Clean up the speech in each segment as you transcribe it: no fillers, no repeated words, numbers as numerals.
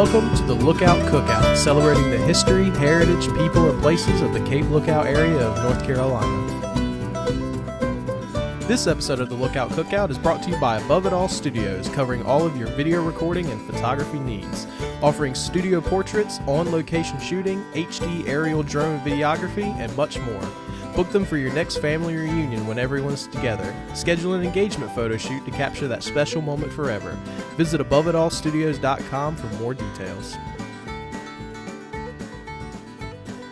Welcome to the Lookout Cookout, celebrating the history, heritage, people, and places of the Cape Lookout area of North Carolina. This episode of the Lookout Cookout is brought to you by Above It All Studios, covering all of your video recording and photography needs, offering studio portraits, on-location shooting, HD aerial drone videography, and much more. Book them for your next family reunion when everyone's together. Schedule an engagement photo shoot to capture that special moment forever. Visit aboveitallstudios.com for more details.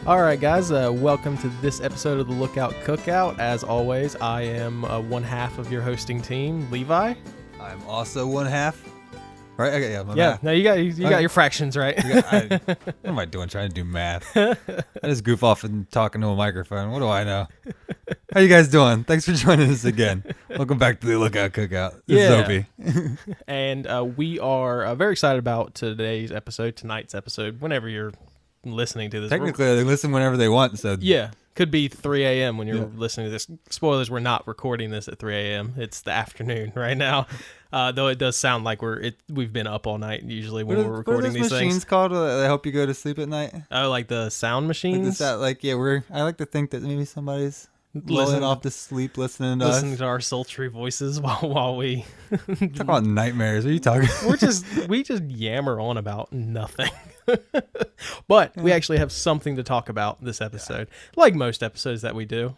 All right, guys, welcome to this episode of the Lookout Cookout. As always, I am one half of your hosting team, Levi. I'm also one half. Right? Okay, yeah. Math. No, you got your fractions right. What am I doing? Trying to do math. I just goof off and talking to a microphone. What do I know? How you guys doing? Thanks for joining us again. Welcome back to the Lookout Cookout. This is Opie. And we are very excited about tonight's episode, whenever you're listening to this. Technically, they listen whenever they want. So yeah. Could be 3 a.m. when you're listening to this. Spoilers, we're not recording this at 3 a.m. It's the afternoon right now. Though it does sound like we've been up all night usually when we're recording these things. What are those machines called that help you go to sleep at night? Oh, like the sound machines? I like to think that maybe somebody's lulling off to sleep listening to our sultry voices while we talk about nightmares. What are you talking? we just yammer on about nothing. But we actually have something to talk about this episode, like most episodes that we do.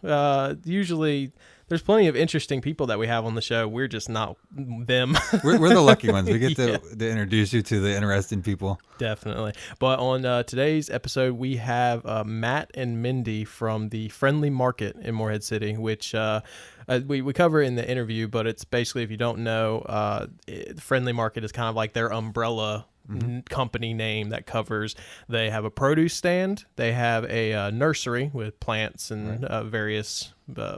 Usually there's plenty of interesting people that we have on the show. We're just not them. we're the lucky ones. We get to introduce you to the interesting people. Definitely. But on today's episode, we have Matt and Mindy from the Friendly Market in Morehead City, which we cover in the interview, but it's basically, if you don't know, Friendly Market is kind of like their umbrella company name that covers. They have a produce stand, they have a nursery with plants and various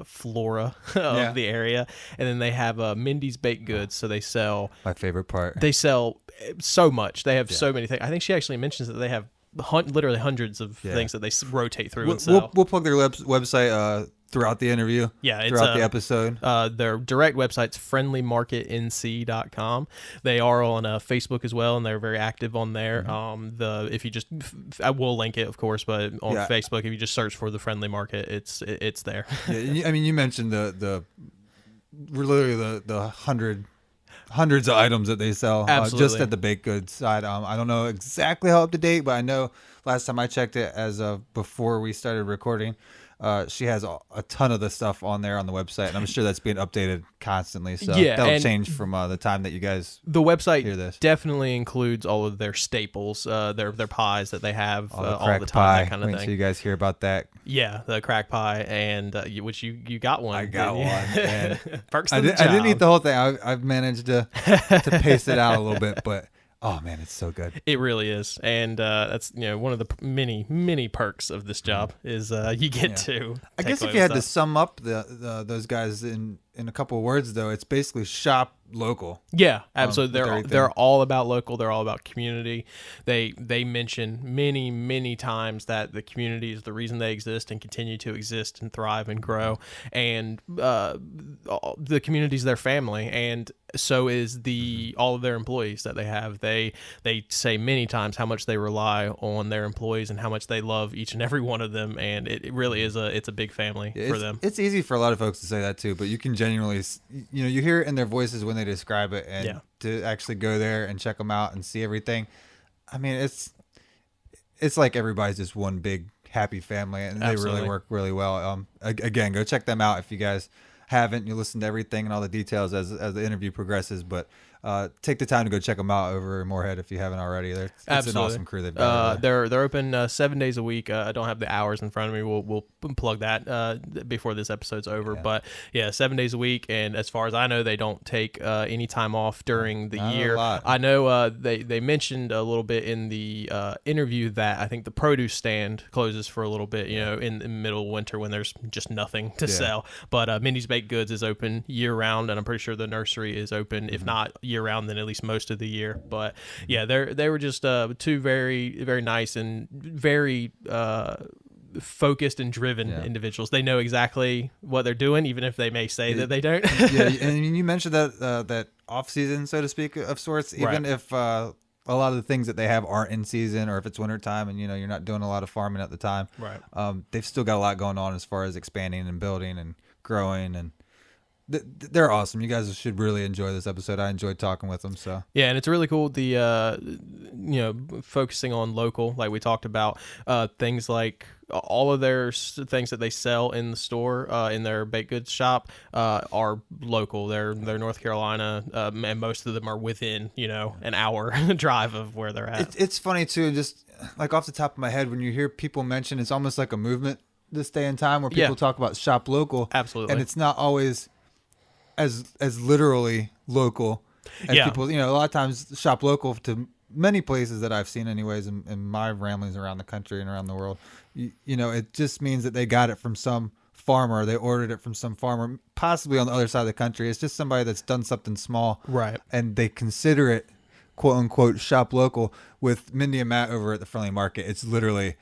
flora of the area, and then they have Mindy's baked goods. So they sell, my favorite part, they sell so much. They have so many things. I think she actually mentions that they have literally hundreds of things that they rotate through and sell. We'll plug their website throughout the interview. Yeah, throughout the episode. Their direct website's friendlymarketnc.com. They are on Facebook as well, and they're very active on there. If you just, I will link it, of course, but on Facebook, if you just search for the Friendly Market, it's there. I mean, you mentioned the hundreds of items that they sell just at the baked goods side. I don't know exactly how up to date, but I know last time I checked it, as of before we started recording, she has a ton of the stuff on there on the website, and I'm sure that's being updated constantly. So that'll change from the time that you guys the website hear this. Definitely includes all of their staples, their pies that they have all the time, pie. That kind of thing. So you guys hear about that? Yeah, the crack pie, and which you got one. I got one. And Perks I didn't eat the whole thing. I've managed to pace it out a little bit, but. Oh man, it's so good. It really is, and that's one of the many perks of this job is you get to. I guess if you had to sum up those guys in a couple of words, though, it's basically shop local. Yeah, absolutely. They're all about local. They're all about community. They mention many times that the community is the reason they exist and continue to exist and thrive and grow, and the community is their family, and so is all of their employees that they have. They say many times how much they rely on their employees and how much they love each and every one of them, and it really is it's a big family for them. It's easy for a lot of folks to say that too, but you can genuinely, you hear it in their voices when they describe it, and to actually go there and check them out and see everything. I mean, it's like everybody's just one big happy family, and they really work really well. Again, go check them out if you guys haven't. You listen to everything and all the details as the interview progresses, but take the time to go check them out over in Morehead if you haven't already. It's an awesome crew they've got. They're open 7 days a week. I don't have the hours in front of me. We'll plug that before this episode's over. But 7 days a week, and as far as I know, they don't take any time off during the year. I know they mentioned a little bit in the interview that I think the produce stand closes for a little bit, in the middle of winter when there's just nothing to sell. But Mindy's Baked Goods is open year round, and I'm pretty sure the nursery is open, if not year round, then at least most of the year. But they were just two very, very nice and very focused and driven individuals. They know exactly what they're doing, even if they may say that they don't. And you mentioned that off season, so to speak, of sorts. Even if a lot of the things that they have aren't in season, or if it's wintertime and you're not doing a lot of farming at the time. Right. They've still got a lot going on as far as expanding and building and growing, and they're awesome. You guys should really enjoy this episode. I enjoyed talking with them. So yeah, and it's really cool. The focusing on local, like we talked about, things like all of their things that they sell in the store, in their baked goods shop, are local. They're North Carolina, and most of them are within an hour drive of where they're at. It's funny too, just like off the top of my head, when you hear people mention, it's almost like a movement this day and time where people talk about shop local. Absolutely. And it's not always as literally local as people. A lot of times shop local to many places that I've seen anyways in my ramblings around the country and around the world. It just means that they got it from some farmer. They ordered it from some farmer, possibly on the other side of the country. It's just somebody that's done something small. Right. And they consider it, quote unquote, shop local. With Mindy and Matt over at the Friendly Market, it's literally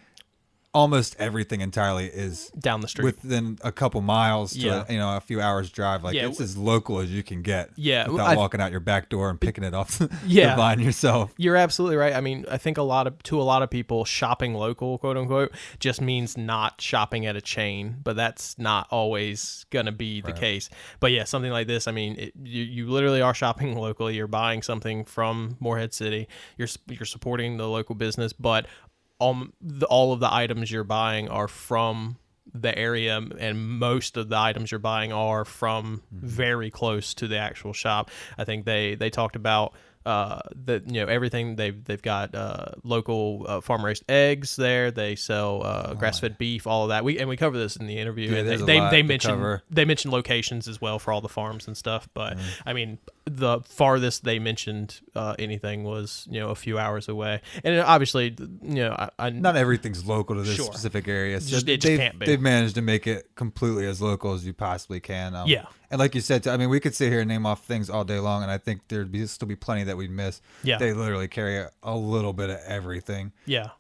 almost everything entirely is down the street within a couple miles to a few hours drive. Like it's as local as you can get without walking out your back door and picking it off the vine yourself. You're absolutely right. I mean, I think to a lot of people, shopping local, quote unquote, just means not shopping at a chain, but that's not always going to be the case. But yeah, something like this, I mean, you literally are shopping locally. You're buying something from Morehead City. You're supporting the local business, but all of the items you're buying are from the area, and most of the items you're buying are from very close to the actual shop. I think they talked about that everything they've got local farm raised eggs there. They sell grass fed beef, all of that. We cover this in the interview. Yeah, and they mentioned locations as well for all the farms and stuff. But I mean, the farthest they mentioned anything was a few hours away, and obviously not everything's local to this specific area. It's just can't be. They've managed to make it completely as local as you possibly can. And like you said, I mean, we could sit here and name off things all day long, and I think there'd still be plenty that we'd miss. Yeah. They literally carry a little bit of everything. Yeah.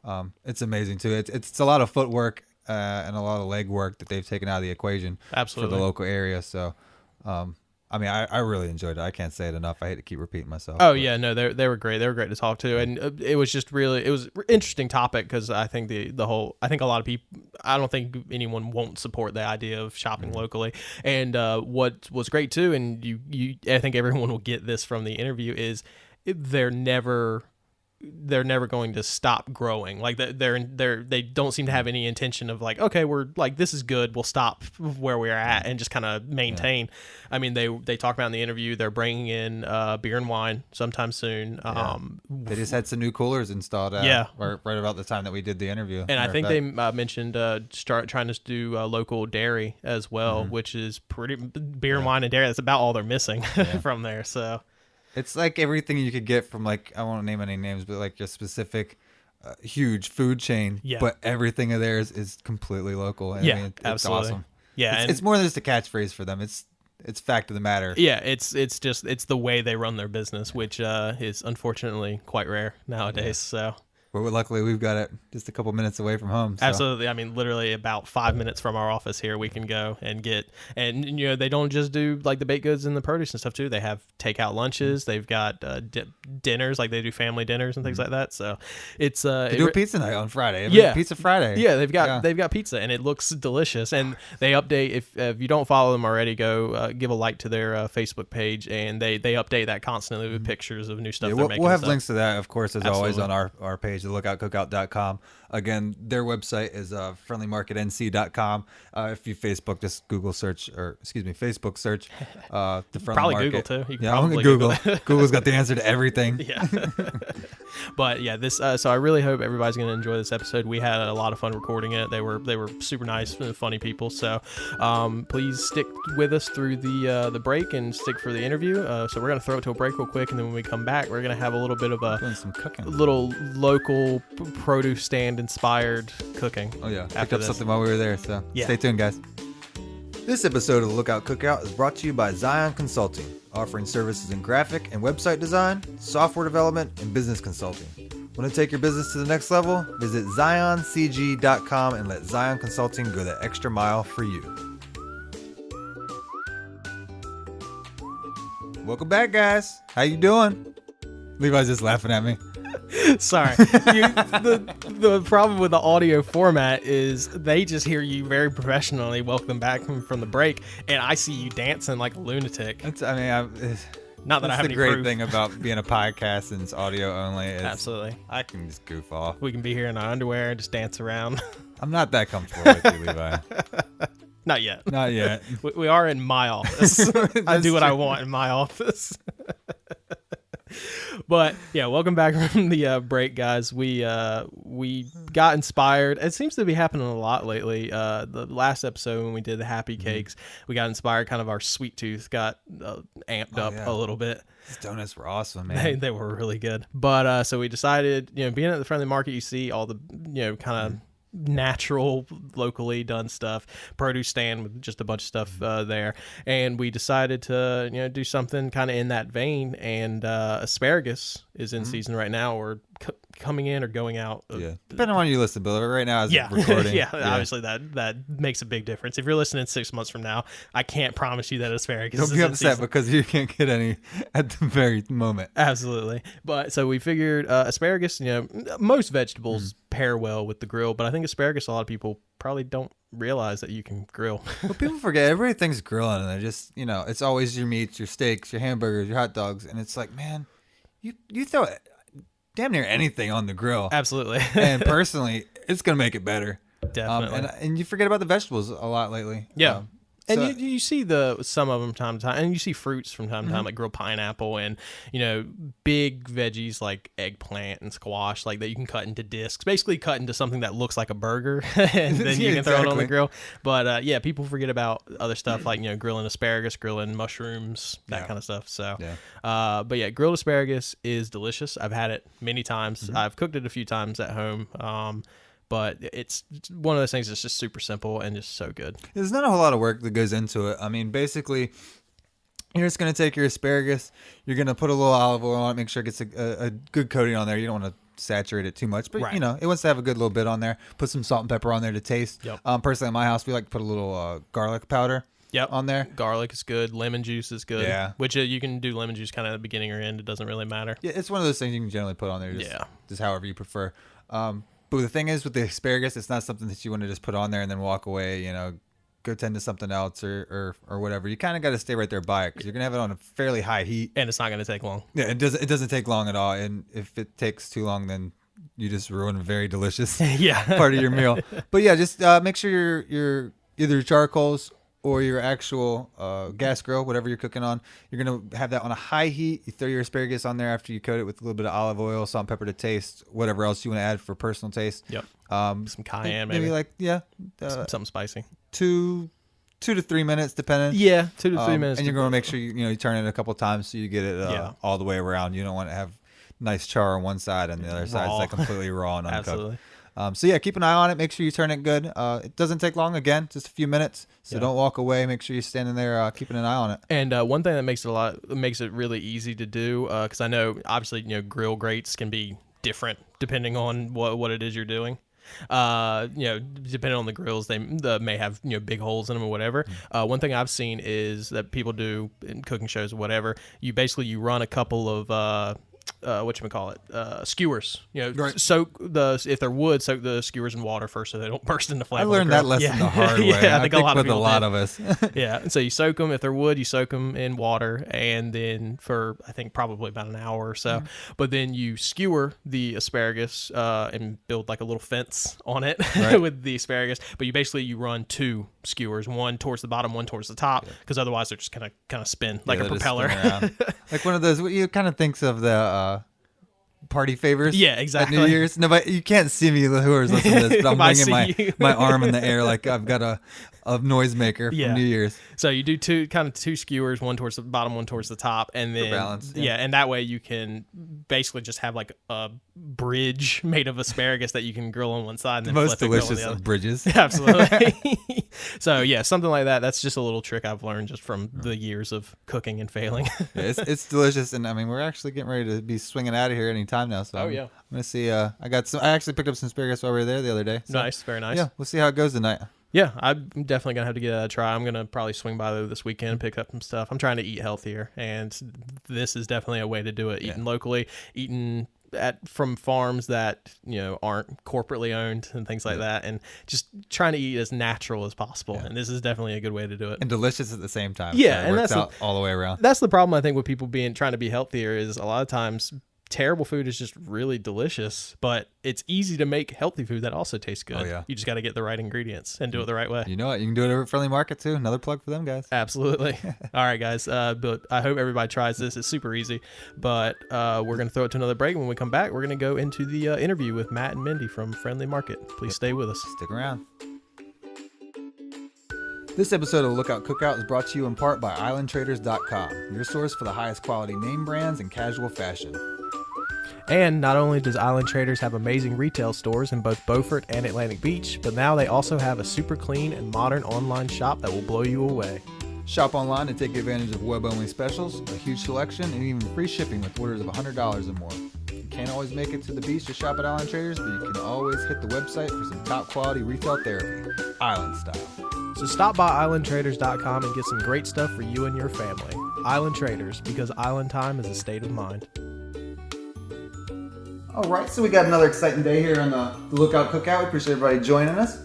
It's amazing too. It's a lot of footwork and a lot of leg work that they've taken out of the equation. Absolutely. For the local area. So, I mean, I really enjoyed it. I can't say it enough. I hate to keep repeating myself. Oh, yeah. No, they were great. They were great to talk to. And it was just really, it was an interesting topic because I think I think a lot of people, I don't think anyone won't support the idea of shopping locally. And what was great too, and I think everyone will get this from the interview, is they're never going to stop growing. Like they don't seem to have any intention of like, okay, we're like, this is good, we'll stop where we're at and just kind of maintain. I mean, they talk about in the interview, they're bringing in beer and wine sometime soon. They just had some new coolers installed right about the time that we did the interview. And I think they mentioned start trying to do local dairy as well, which is pretty beer and wine and dairy. That's about all they're missing from there. So it's like everything you could get from, like, I won't name any names, but like a specific huge food chain. Yeah. But everything of theirs is completely local. I mean, it's absolutely awesome. Yeah, it's more than just a catchphrase for them. It's fact of the matter. Yeah, it's the way they run their business, which is unfortunately quite rare nowadays. So. But luckily, we've got it just a couple minutes away from home. So. Absolutely. I mean, literally about 5 minutes from our office here, we can go and get. And, they don't just do like the baked goods and the produce and stuff too. They have takeout lunches. They've got dinners, like they do family dinners and things like that. So it's they do a pizza night on Friday. Pizza Friday. Yeah, they've got pizza, and it looks delicious. And they update, if you don't follow them already, go give a like to their Facebook page, and they update that constantly with pictures of new stuff they're making. We'll have links to that, of course, as always on our page. Lookoutkookout.com. Again, their website is friendlymarketnc.com. If you Facebook search the Friendly probably Market. Google too. You can probably Google. Google's got the answer to everything. Yeah. But yeah, this. So I really hope everybody's going to enjoy this episode. We had a lot of fun recording it. They were super nice, funny people. So please stick with us through the break and stick for the interview. So we're going to throw it to a break real quick, and then when we come back, we're going to have a little bit of doing some cooking. Little local produce stand inspired cooking. Oh yeah, picked up something while we were there. So stay tuned, guys. This episode of the Lookout Cookout is brought to you by Zion Consulting, offering services in graphic and website design, software development, and business consulting. Want to take your business to the next level? Visit zioncg.com and let Zion Consulting go the extra mile for you. Welcome back, guys. How you doing? Levi's just laughing at me. Sorry. The problem with the audio format is they just hear you very professionally welcome back from the break, and I see you dancing like a lunatic. Not that I have any the great proof. thing about being a podcast and it's audio only. Absolutely. I can just goof off. We can be here in our underwear and just dance around. I'm not that comfortable with you, Levi. Not yet. Not yet. We are in my office. I do what I want in my office. But yeah, welcome back from the break, guys. We got inspired. It seems to be happening a lot lately. The last episode when we did the happy cakes, we got inspired. Kind of our sweet tooth got amped up a little bit. These donuts were awesome, man. They were really good. But so we decided, being at the friendly market, you see all the kind of natural, locally done stuff, produce stand with just a bunch of stuff there, and we decided to do something kind of in that vein, and asparagus is in season right now, or coming in or going out. Depending on when you listen, Bill. Right now is recording. Obviously that makes a big difference. If you're listening 6 months from now, I can't promise you that asparagus Don't be upset because you can't get any at the very moment. Absolutely. But so we figured asparagus, most vegetables pair well with the grill, but I think asparagus, a lot of people probably don't realize that you can grill. Well, people forget everybody thinks grilling, and they're just, it's always your meats, your steaks, your hamburgers, your hot dogs, and it's like, man, you throw damn near anything on the grill. Absolutely. And personally, it's gonna make it better. Definitely. And you forget about the vegetables a lot lately. Yeah. And you see some of them from time to time, and you see fruits from time to time, like grilled pineapple and, big veggies like eggplant and squash, like that you can cut into discs, basically cut into something that looks like a burger, and then you can throw it on the grill. But people forget about other stuff like, grilling asparagus, grilling mushrooms, that kind of stuff. So, but yeah, grilled asparagus is delicious. I've had it many times. I've cooked it a few times at home. But it's one of those things that's just super simple and just so good. There's not a whole lot of work that goes into it. I mean, basically, you're just going to take your asparagus. You're going to put a little olive oil on it, make sure it gets a good coating on there. You don't want to saturate it too much, but, it wants to have a good little bit on there. Put some salt and pepper on there to taste. Yep. Personally, in my house, we like to put a little garlic powder on there. Garlic is good. Lemon juice is good. Yeah. Which you can do lemon juice kind of at the beginning or end. It doesn't really matter. Yeah, it's one of those things you can generally put on there just however you prefer. But the thing is, with the asparagus, it's not something that you want to just put on there and then walk away, go tend to something else or whatever. You kind of got to stay right there by it because you're going to have it on a fairly high heat. And it's not going to take long. Yeah, it doesn't take long at all. And if it takes too long, then you just ruin a very delicious part of your meal. But yeah, just make sure your either your charcoals or your actual gas grill, whatever you're cooking on, you're going to have that on a high heat. You throw your asparagus on there after you coat it with a little bit of olive oil, salt and pepper to taste, whatever else you want to add for personal taste. Yep. Some cayenne, maybe like, something spicy. 2 to 3 minutes, depending. Yeah, 2 to 3 minutes. And you're going to make sure you turn it a couple times so you get it all the way around. You don't want to have nice char on one side and the other side's like completely raw and uncooked. Absolutely. So keep an eye on it. Make sure you turn it good. It doesn't take long. Again, just a few minutes. So don't walk away. Make sure you're standing there, keeping an eye on it. And one thing that makes it really easy to do, because I know obviously grill grates can be different depending on what it is you're doing. Depending on the grills, they may have big holes in them or whatever. One thing I've seen is that people do in cooking shows or whatever. You run a couple of skewers. Soak if they're wood, soak the skewers in water first so they don't burst into flame. I learned that lesson the hard way. I think a lot of us. Yeah, and so you soak them. If they're wood, you soak them in water, and then for I think probably about an hour or so. But then you skewer the asparagus and build like a little fence on it with the asparagus. But you run 2 skewers, one towards the bottom, one towards the top, because otherwise they're just kind of spin like a propeller. Like one of those. You kind of thinks of the party favors. Yeah, exactly. At New Year's. No, but you can't see me, whoever's listening to this, but I'm bringing my arm in the air like I've got a noisemaker from New Year's. So you do 2 skewers, one towards the bottom, one towards the top, and then balance, and that way you can basically just have like a bridge made of asparagus that you can grill on one side and then most flip delicious it on the of bridges. Absolutely. So something like that. That's just a little trick I've learned just from the years of cooking and failing. It's delicious, and I mean we're actually getting ready to be swinging out of here any time now. So I'm gonna see. I actually picked up some asparagus while we were there the other day. So, nice, very nice. Yeah, we'll see how it goes tonight. Yeah, I'm definitely going to have to give that a try. I'm going to probably swing by there this weekend and pick up some stuff. I'm trying to eat healthier, and this is definitely a way to do it. Eating locally, eating from farms that aren't corporately owned and things like that, and just trying to eat as natural as possible. And this is definitely a good way to do it, and delicious at the same time. Yeah, so it works out all the way around. That's the problem I think with people trying to be healthier is a lot of times terrible food is just really delicious, but it's easy to make healthy food that also tastes good. Oh, yeah. You just got to get the right ingredients and do it the right way. You know what? You can do it over at Friendly Market too. Another plug for them guys. Absolutely. All right, guys. But I hope everybody tries this. It's super easy. But we're going to throw it to another break. When we come back, we're going to go into the interview with Matt and Mindy from Friendly Market. Please stay with us. Stick around. This episode of Lookout Cookout is brought to you in part by IslandTraders.com, your source for the highest quality name brands and casual fashion. And not only does Island Traders have amazing retail stores in both Beaufort and Atlantic Beach, but now they also have a super clean and modern online shop that will blow you away. Shop online and take advantage of web-only specials, a huge selection, and even free shipping with orders of $100 or more. You can't always make it to the beach to shop at Island Traders, but you can always hit the website for some top-quality retail therapy, island style. So stop by IslandTraders.com and get some great stuff for you and your family. Island Traders, because island time is a state of mind. All right, so we got another exciting day here on the Lookout Cookout. We appreciate everybody joining us.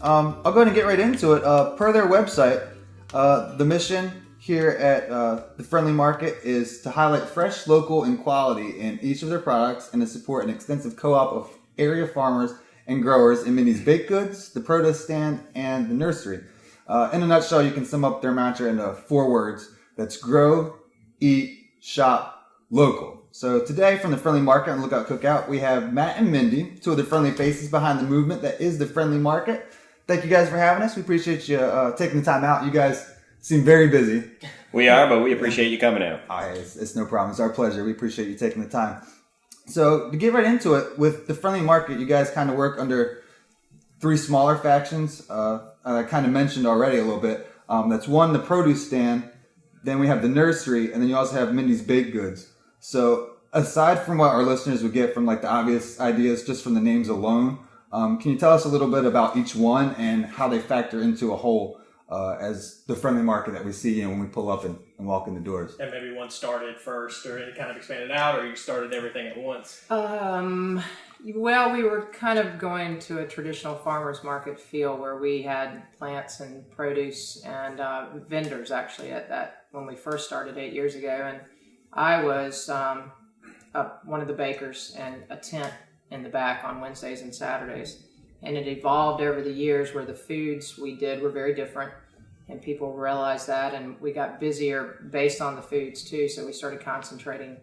I'll go ahead and get right into it. Per their website, the mission here at the Friendly Market is to highlight fresh, local, and quality in each of their products and to support an extensive co-op of area farmers and growers in Mindy's baked goods, the produce stand, and the nursery. In a nutshell, you can sum up their mantra into 4 words. That's grow, eat, shop, local. So today from the Friendly Market and Lookout Cookout, we have Matt and Mindy, 2 of the friendly faces behind the movement that is the Friendly Market. Thank you guys for having us. We appreciate you taking the time out. You guys seem very busy. We are, but we appreciate you coming out. It's no problem. It's our pleasure. We appreciate you taking the time. So to get right into it, with the Friendly Market, you guys kind of work under 3 smaller factions. I kind of mentioned already a little bit. That's 1, the produce stand. Then we have the nursery, and then you also have Mindy's baked goods. So aside from what our listeners would get from like the obvious ideas just from the names alone, can you tell us a little bit about each one and how they factor into a whole as the Friendly Market that we see when we pull up and walk in the doors? And maybe one started first or it kind of expanded out, or you started everything at once? Well, we were kind of going to a traditional farmer's market feel where we had plants and produce and vendors actually at that when we first started 8 years ago. And I was one of the bakers and a tent in the back on Wednesdays and Saturdays. And it evolved over the years where the foods we did were very different. And people realized that, and we got busier based on the foods too. So we started concentrating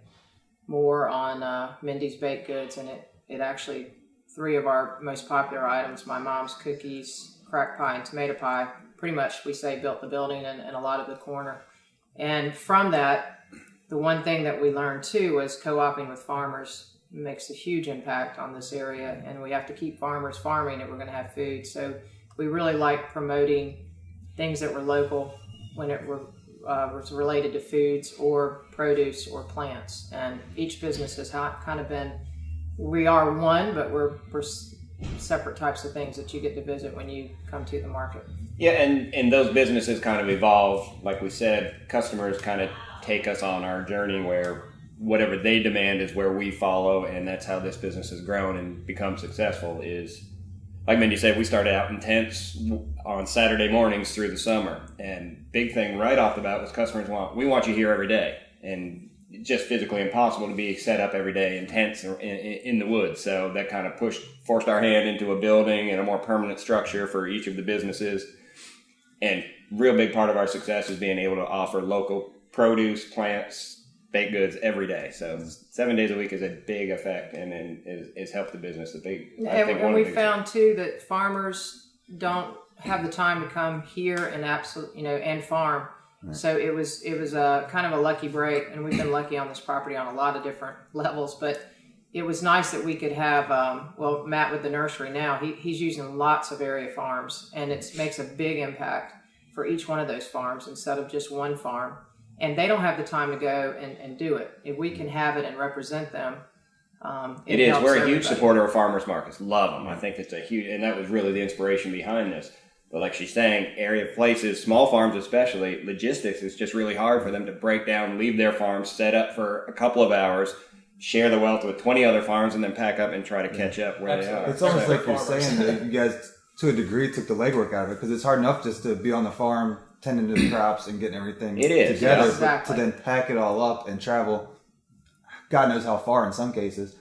more on Mindy's baked goods, and it actually, 3 of our most popular items, my mom's cookies, crack pie, and tomato pie, pretty much we say built the building and a lot of the corner. And from that, the one thing that we learned too was co-oping with farmers makes a huge impact on this area, and we have to keep farmers farming if we're going to have food. So we really like promoting things that were local when it was related to foods or produce or plants. And each business has kind of been, we are one, but we're separate types of things that you get to visit when you come to the market. Yeah, and those businesses kind of evolve. Like we said, customers kind of take us on our journey where whatever they demand is where we follow, and that's how this business has grown and become successful. Is like Mindy said, we started out in tents on Saturday mornings through the summer, and big thing right off the bat was customers we want you here every day, and it's just physically impossible to be set up every day in tents or in the woods. So that kind of forced our hand into a building and a more permanent structure for each of the businesses. And real big part of our success is being able to offer local produce, plants, baked goods every day. So 7 days a week is a big effect, and it's helped the business. And we found too that farmers don't have the time to come here and and farm. Right. So it was a kind of a lucky break, and we've been lucky on this property on a lot of different levels. But it was nice that we could have Matt with the nursery now. He's using lots of area farms, and it makes a big impact for each one of those farms instead of just one farm. And they don't have the time to go and do it. If we can have it and represent them, it is. We're a huge supporter of farmers markets. Love them. I think it's a huge, and that was really the inspiration behind this. But like she's saying, area places, small farms especially, logistics is just really hard for them to break down, leave their farms, set up for a couple of hours, share the wealth with 20 other farms and then pack up and try to catch up where they are. It's almost like you're saying that you guys, to a degree, took the legwork out of it, because it's hard enough just to be on the farm, tending to the crops and getting everything together, yes. but to then pack it all up and travel, God knows how far in some cases,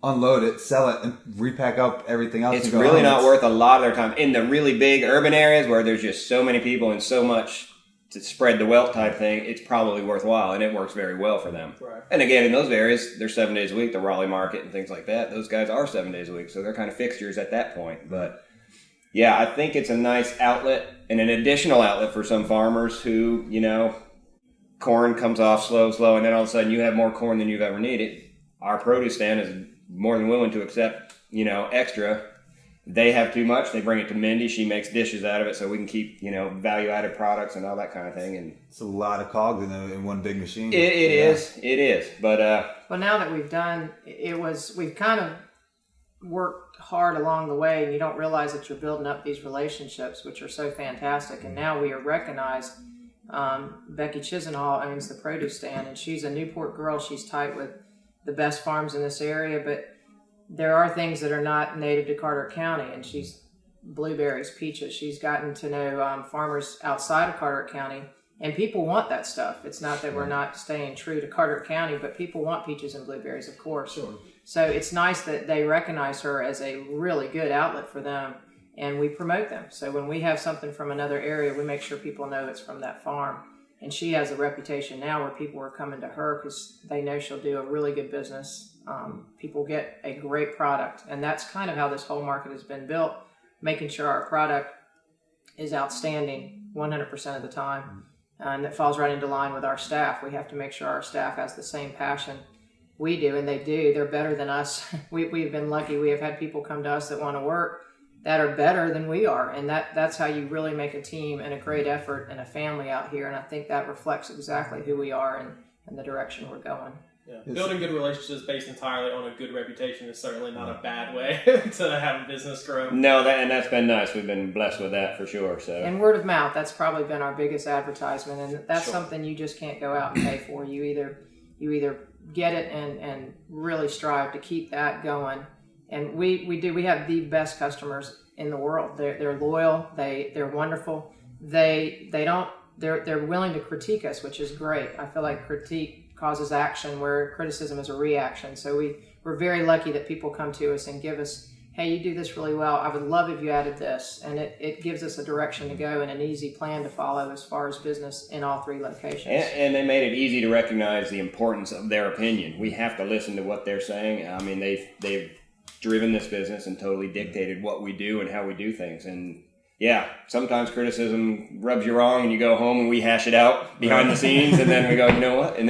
unload it, sell it, and repack up everything else. It's really not worth a lot of their time. In the really big urban areas where there's just so many people and so much to spread the wealth type thing, it's probably worthwhile, and it works very well for them. Right. And again, in those areas, they're 7 days a week, the Raleigh market and things like that. Those guys are 7 days a week, so they're kind of fixtures at that point. But yeah, I think it's a nice outlet and an additional outlet for some farmers who, you know, corn comes off slow, and then all of a sudden you have more corn than you've ever needed. Our produce stand is more than willing to accept, you know, extra. They have too much, they bring it to Mindy. She makes dishes out of it so we can keep, you know, value-added products and all that kind of thing. And It's a lot of cogs in one big machine. It is. But Well, now that we've kind of worked hard along the way, and you don't realize that you're building up these relationships, which are so fantastic. And now we are recognized. Becky Chisenhall owns the produce stand, and she's a Newport girl. She's tight with the best farms in this area, but there are things that are not native to Carteret County, and she's blueberries, peaches. She's gotten to know farmers outside of Carteret County, and people want that stuff. It's not that we're not staying true to Carteret County, but people want peaches and blueberries, of course. Sure. So it's nice that they recognize her as a really good outlet for them, and we promote them. So when we have something from another area, we make sure people know it's from that farm. And she has a reputation now where people are coming to her because they know she'll do a really good business. People get a great product. And that's kind of how this whole market has been built, making sure our product is outstanding 100% of the time. And it falls right into line with our staff. We have to make sure our staff has the same passion we do, and they do. They're better than us. We've been lucky. We have had people come to us that want to work that are better than we are, and that's how you really make a team and a great effort and a family out here. And I think that reflects exactly who we are and the direction we're going. Yeah. Building good relationships based entirely on a good reputation is certainly not a bad way to have a business grow. no, that's been nice. We've been blessed with that for sure. So And word of mouth, that's probably been our biggest advertisement, and that's Sure. something you just can't go out and pay for. You either get it and really strive to keep that going. And we have the best customers in the world. They're loyal. They're wonderful. They're willing to critique us, which is great. I feel like critique causes action where criticism is a reaction. So we're very lucky that people come to us and give us, hey, you do this really well. I would love if you added this. And it gives us a direction to go and an easy plan to follow as far as business in all three locations. and they made it easy to recognize the importance of their opinion. We have to listen to what they're saying. I mean, they've driven this business and totally dictated what we do and how we do things. And yeah, sometimes criticism rubs you wrong and you go home and we hash it out behind the scenes, and then we go, you know what? And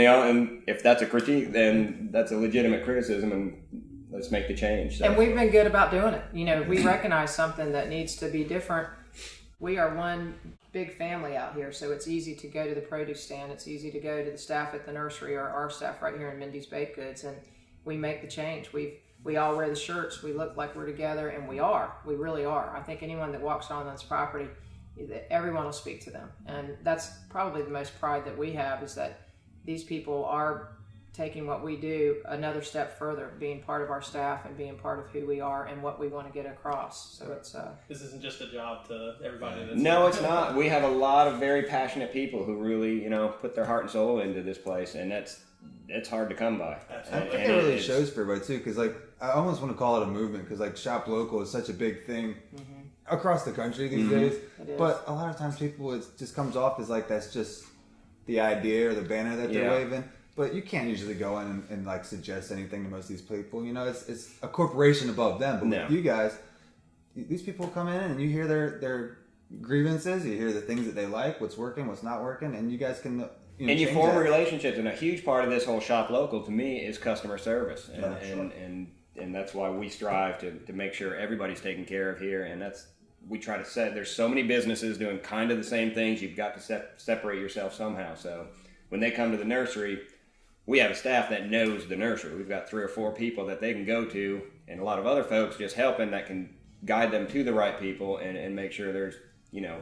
if that's a critique, then that's a legitimate criticism, and let's make the change. So. And we've been good about doing it. You know, if we recognize something that needs to be different, we are one big family out here, so it's easy to go to the produce stand. It's easy to go to the staff at the nursery or our staff right here in Mindy's Baked Goods, and we make the change. We all wear the shirts. We look like we're together, and we are. We really are. I think anyone that walks on this property, everyone will speak to them. And that's probably the most pride that we have, is that these people are taking what we do another step further, being part of our staff and being part of who we are and what we want to get across. So it's This isn't just a job to everybody. No, it's not. We have a lot of very passionate people who really, put their heart and soul into this place, and it's hard to come by. I think it really shows for everybody too, because I almost want to call it a movement, because shop local is such a big thing across the country these days. It is. But a lot of times people, it just comes off as that's just the idea or the banner that they're waving. But you can't usually go in and suggest anything to most of these people. It's a corporation above them. But with you guys, these people come in and you hear their grievances, you hear the things that they like, what's working, what's not working, and you guys can. And you form relationships, and a huge part of this whole shop local to me is customer service, and that's why we strive to make sure everybody's taken care of here, and we try to set. There's so many businesses doing kind of the same things. You've got to separate yourself somehow. So when they come to the nursery, we have a staff that knows the nursery. We've got 3 or 4 people that they can go to, and a lot of other folks just helping that can guide them to the right people and make sure there's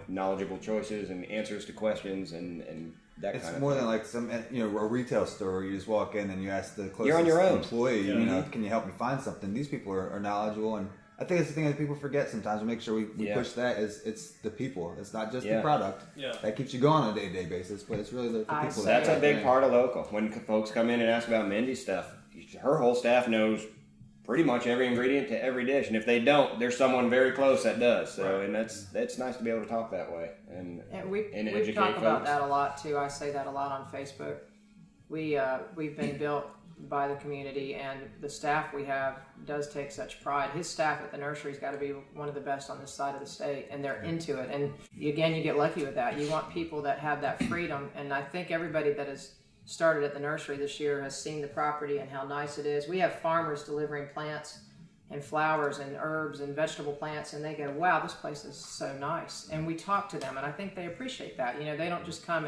knowledgeable choices and answers to questions and that It's kind of more thing. than like some, a retail store where you just walk in and you ask the closest You're on your own. employee, can you help me find something? These people are knowledgeable, and I think it's the thing that people forget sometimes. We make sure we push that is it's the people. It's not just the product that keeps you going on a day-to-day basis, but it's really the people. That's a big part of local. When folks come in and ask about Mindy's stuff, her whole staff knows pretty much every ingredient to every dish, and if they don't, there's someone very close that does. So, and that's nice to be able to talk that way and we talk about that a lot too. I say that a lot on Facebook. We've been built by the community, and the staff we have does take such pride. His staff at the nursery's got to be one of the best on this side of the state, and they're into it. And you get lucky with that. You want people that have that freedom, and I think everybody that has started at the nursery this year has seen the property and how nice it is. We have farmers delivering plants and flowers and herbs and vegetable plants, and they go, wow, this place is so nice. And we talk to them, and I think they appreciate that. They don't just come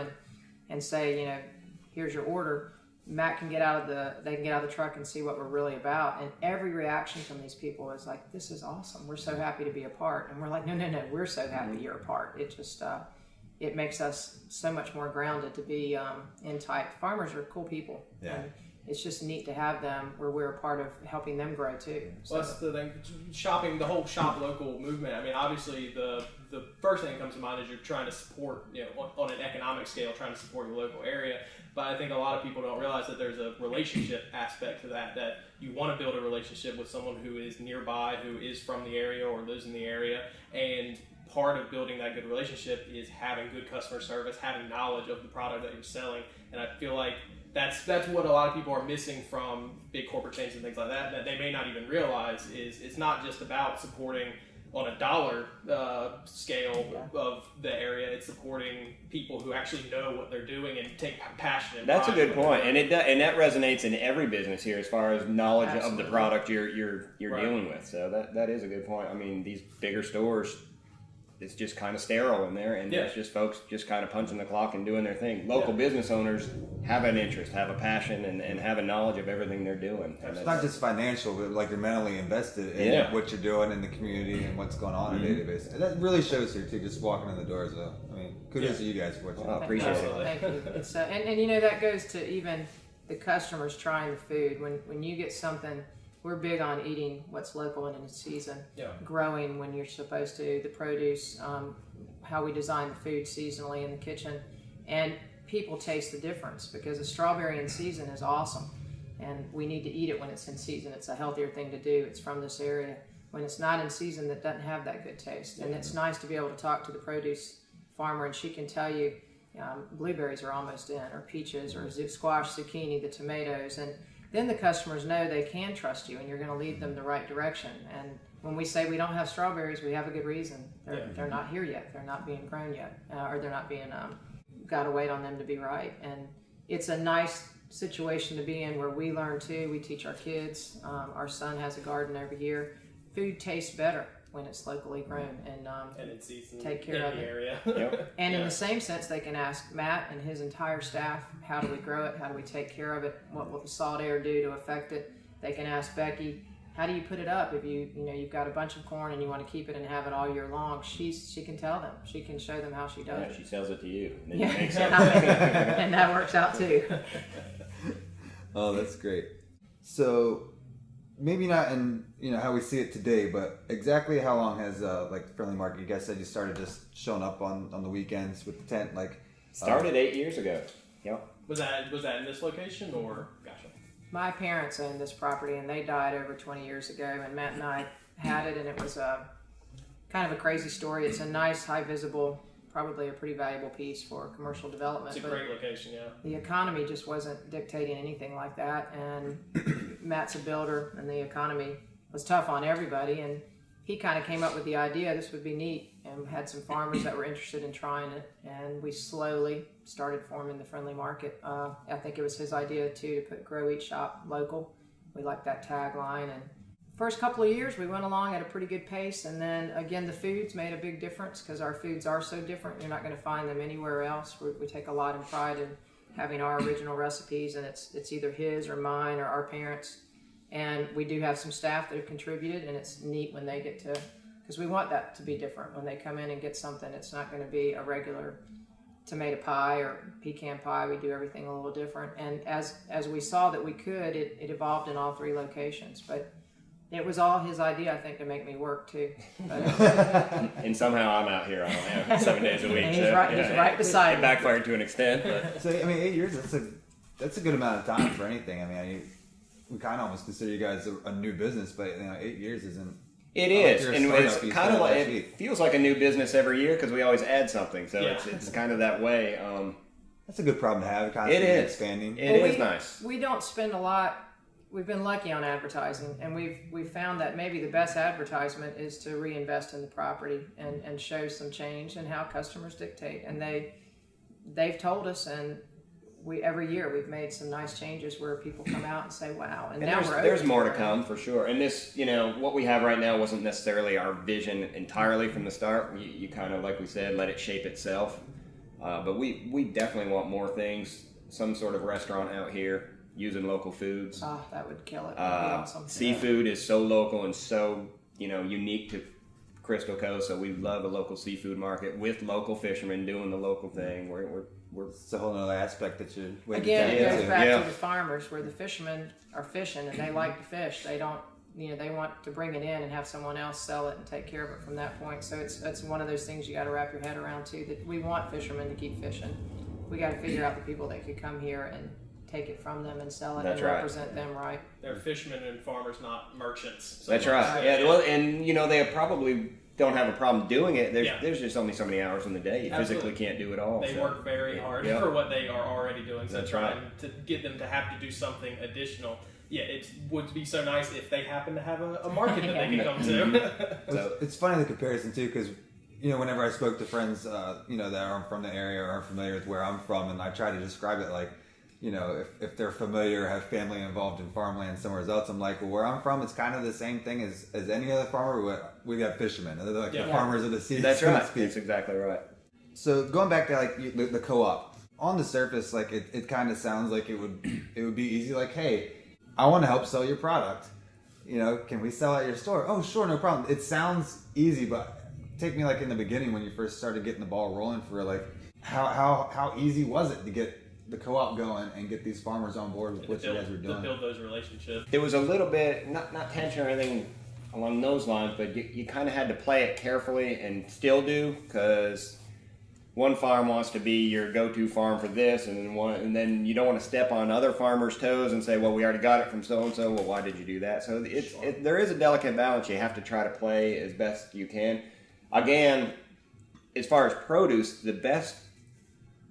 and say, here's your order. Matt can get out of the truck and see what we're really about. And every reaction from these people is like, this is awesome. We're so happy to be a part. And we're like, no, we're so happy you're a part. It just, it makes us so much more grounded to be in type. Farmers are cool people. Yeah. And it's just neat to have them where we're a part of helping them grow too. So. Well, that's the thing. Shopping, the whole shop local movement. I mean, obviously the first thing that comes to mind is you're trying to support, on an economic scale, trying to support your local area. But I think a lot of people don't realize that there's a relationship aspect to that you want to build a relationship with someone who is nearby, who is from the area or lives in the area. And part of building that good relationship is having good customer service, having knowledge of the product that you're selling. And I feel like that's what a lot of people are missing from big corporate chains and things like that they may not even realize is it's not just about supporting on a dollar scale of the area. It's supporting people who actually know what they're doing and take passion and That's a good point, and that resonates in every business here as far as knowledge of the product you're dealing with. So that is a good point. I mean, these bigger stores, it's just kind of sterile in there, and it's just folks just kind of punching the clock and doing their thing. Local business owners have an interest, have a passion, and have a knowledge of everything they're doing. And it's not just financial, but like you're mentally invested in what you're doing in the community and what's going on on a daily basis. And that really shows here too, just walking in the doors though. I mean, kudos to you guys for what you do. I appreciate it. Thank you. It's, and that goes to even the customers trying the food. When you get something, we're big on eating what's local and in season, growing when you're supposed to, the produce, how we design the food seasonally in the kitchen. And people taste the difference because a strawberry in season is awesome. And we need to eat it when it's in season. It's a healthier thing to do. It's from this area. When it's not in season, that doesn't have that good taste. And it's nice to be able to talk to the produce farmer and she can tell you blueberries are almost in, or peaches, or squash, zucchini, the tomatoes. And then the customers know they can trust you and you're going to lead them the right direction. And when we say we don't have strawberries, we have a good reason. They're not here yet. They're not being grown yet, or they're not being, got to wait on them to be right. And it's a nice situation to be in where we learn too. We teach our kids. Our son has a garden over here. Food tastes better when it's locally grown and in season, take care of it. Area. And in the same sense, they can ask Matt and his entire staff, how do we grow it? How do we take care of it? What will the salt air do to affect it? They can ask Becky, how do you put it up? If you've got a bunch of corn and you want to keep it and have it all year long, she can tell them. She can show them how she does it. She sells it to you. And, then you make something. And that works out too. Oh, that's great. So maybe not in how we see it today, but exactly how long has like Friendly Market? You guys said you started just showing up on the weekends with the tent. Started 8 years ago. Yep. Was that in this location or? Gotcha. My parents owned this property and they died over 20 years ago, and Matt and I had it, and it was kind of a crazy story. It's a nice, high visible, probably a pretty valuable piece for commercial development. It's a great location, yeah. The economy just wasn't dictating anything like that, and Matt's a builder, and the economy was tough on everybody, and he kind of came up with the idea this would be neat, and had some farmers that were interested in trying it, and we slowly started forming the Friendly Market. I think it was his idea too, to put grow, eat, shop local. We liked that tagline, and first couple of years we went along at a pretty good pace, and then again the foods made a big difference because our foods are so different. You're not going to find them anywhere else. We take a lot of pride in having our original recipes, and it's either his or mine or our parents. And we do have some staff that have contributed, and it's neat when they get to, because we want that to be different. When they come in and get something, it's not going to be a regular tomato pie or pecan pie. We do everything a little different. And as we saw that we could, it evolved in all 3 locations. But it was all his idea, I think, to make me work too. But, and somehow I'm out here. I don't know, 7 days a week. and he's right beside it me. backfired to an extent. But. So I mean, 8 years, that's a good amount of time for anything. I mean, we kind of almost consider you guys a new business, but 8 years isn't. It is, like and it's startup, kind of like it feels like a new business every year because we always add something. So Yeah. it's kind of that way. That's a good problem to have. It Constantly is expanding. It is nice. We don't spend a lot. We've been lucky on advertising, and we've found that maybe the best advertisement is to reinvest in the property and show some change and how customers dictate. And they've told us, and every year we've made some nice changes where people come out and say, "Wow!" And now there's more to come for sure. And this, what we have right now wasn't necessarily our vision entirely from the start. You kind of, like we said, let it shape itself. But we definitely want more things. Some sort of restaurant out here using local foods. Oh, that would kill it. That'd be awesome. Seafood is so local and so unique to Crystal Coast. So we love a local seafood market with local fishermen doing the local thing. It's a whole other aspect that you're waiting Again, to it get goes to. back to the farmers where the fishermen are fishing and they like to fish. They don't, they want to bring it in and have someone else sell it and take care of it from that point. So it's one of those things you got to wrap your head around too, that we want fishermen to keep fishing. We got to figure out the people that could come here and take it from them and sell it. That's and right. Represent them right. They're fishermen and farmers, not merchants. So That's right. Yeah. Well, and they probably don't have a problem doing it. There's just only so many hours in the day. You physically can't do it all. They work very hard for what they are already doing. So That's trying right. to get them to have to do something additional. Yeah, it would be so nice if they happen to have a market that they can come to. So it's funny the comparison too, because whenever I spoke to friends, that aren't from the area or aren't familiar with where I'm from, and I try to describe it like, if they're familiar or have family involved in farmland somewhere else, I'm like, well, where I'm from, it's kind of the same thing as any other farmer. We got fishermen. They're like the farmers of the sea. That's right. That's exactly right. So going back to like the co-op, on the surface, like it kind of sounds like it would be easy. Like, hey, I want to help sell your product. Can we sell at your store? Oh, sure, no problem. It sounds easy, but take me like in the beginning when you first started getting the ball rolling for like how easy was it to get the co-op going and get these farmers on board with what you guys were doing? To build those relationships. It was a little bit not tension or anything along those lines, but you kind of had to play it carefully and still do, because one farm wants to be your go-to farm for this, and then you don't want to step on other farmers' toes and say, well, we already got it from so-and-so, well, why did you do that? So there is a delicate balance you have to try to play as best you can. Again, as far as produce, the best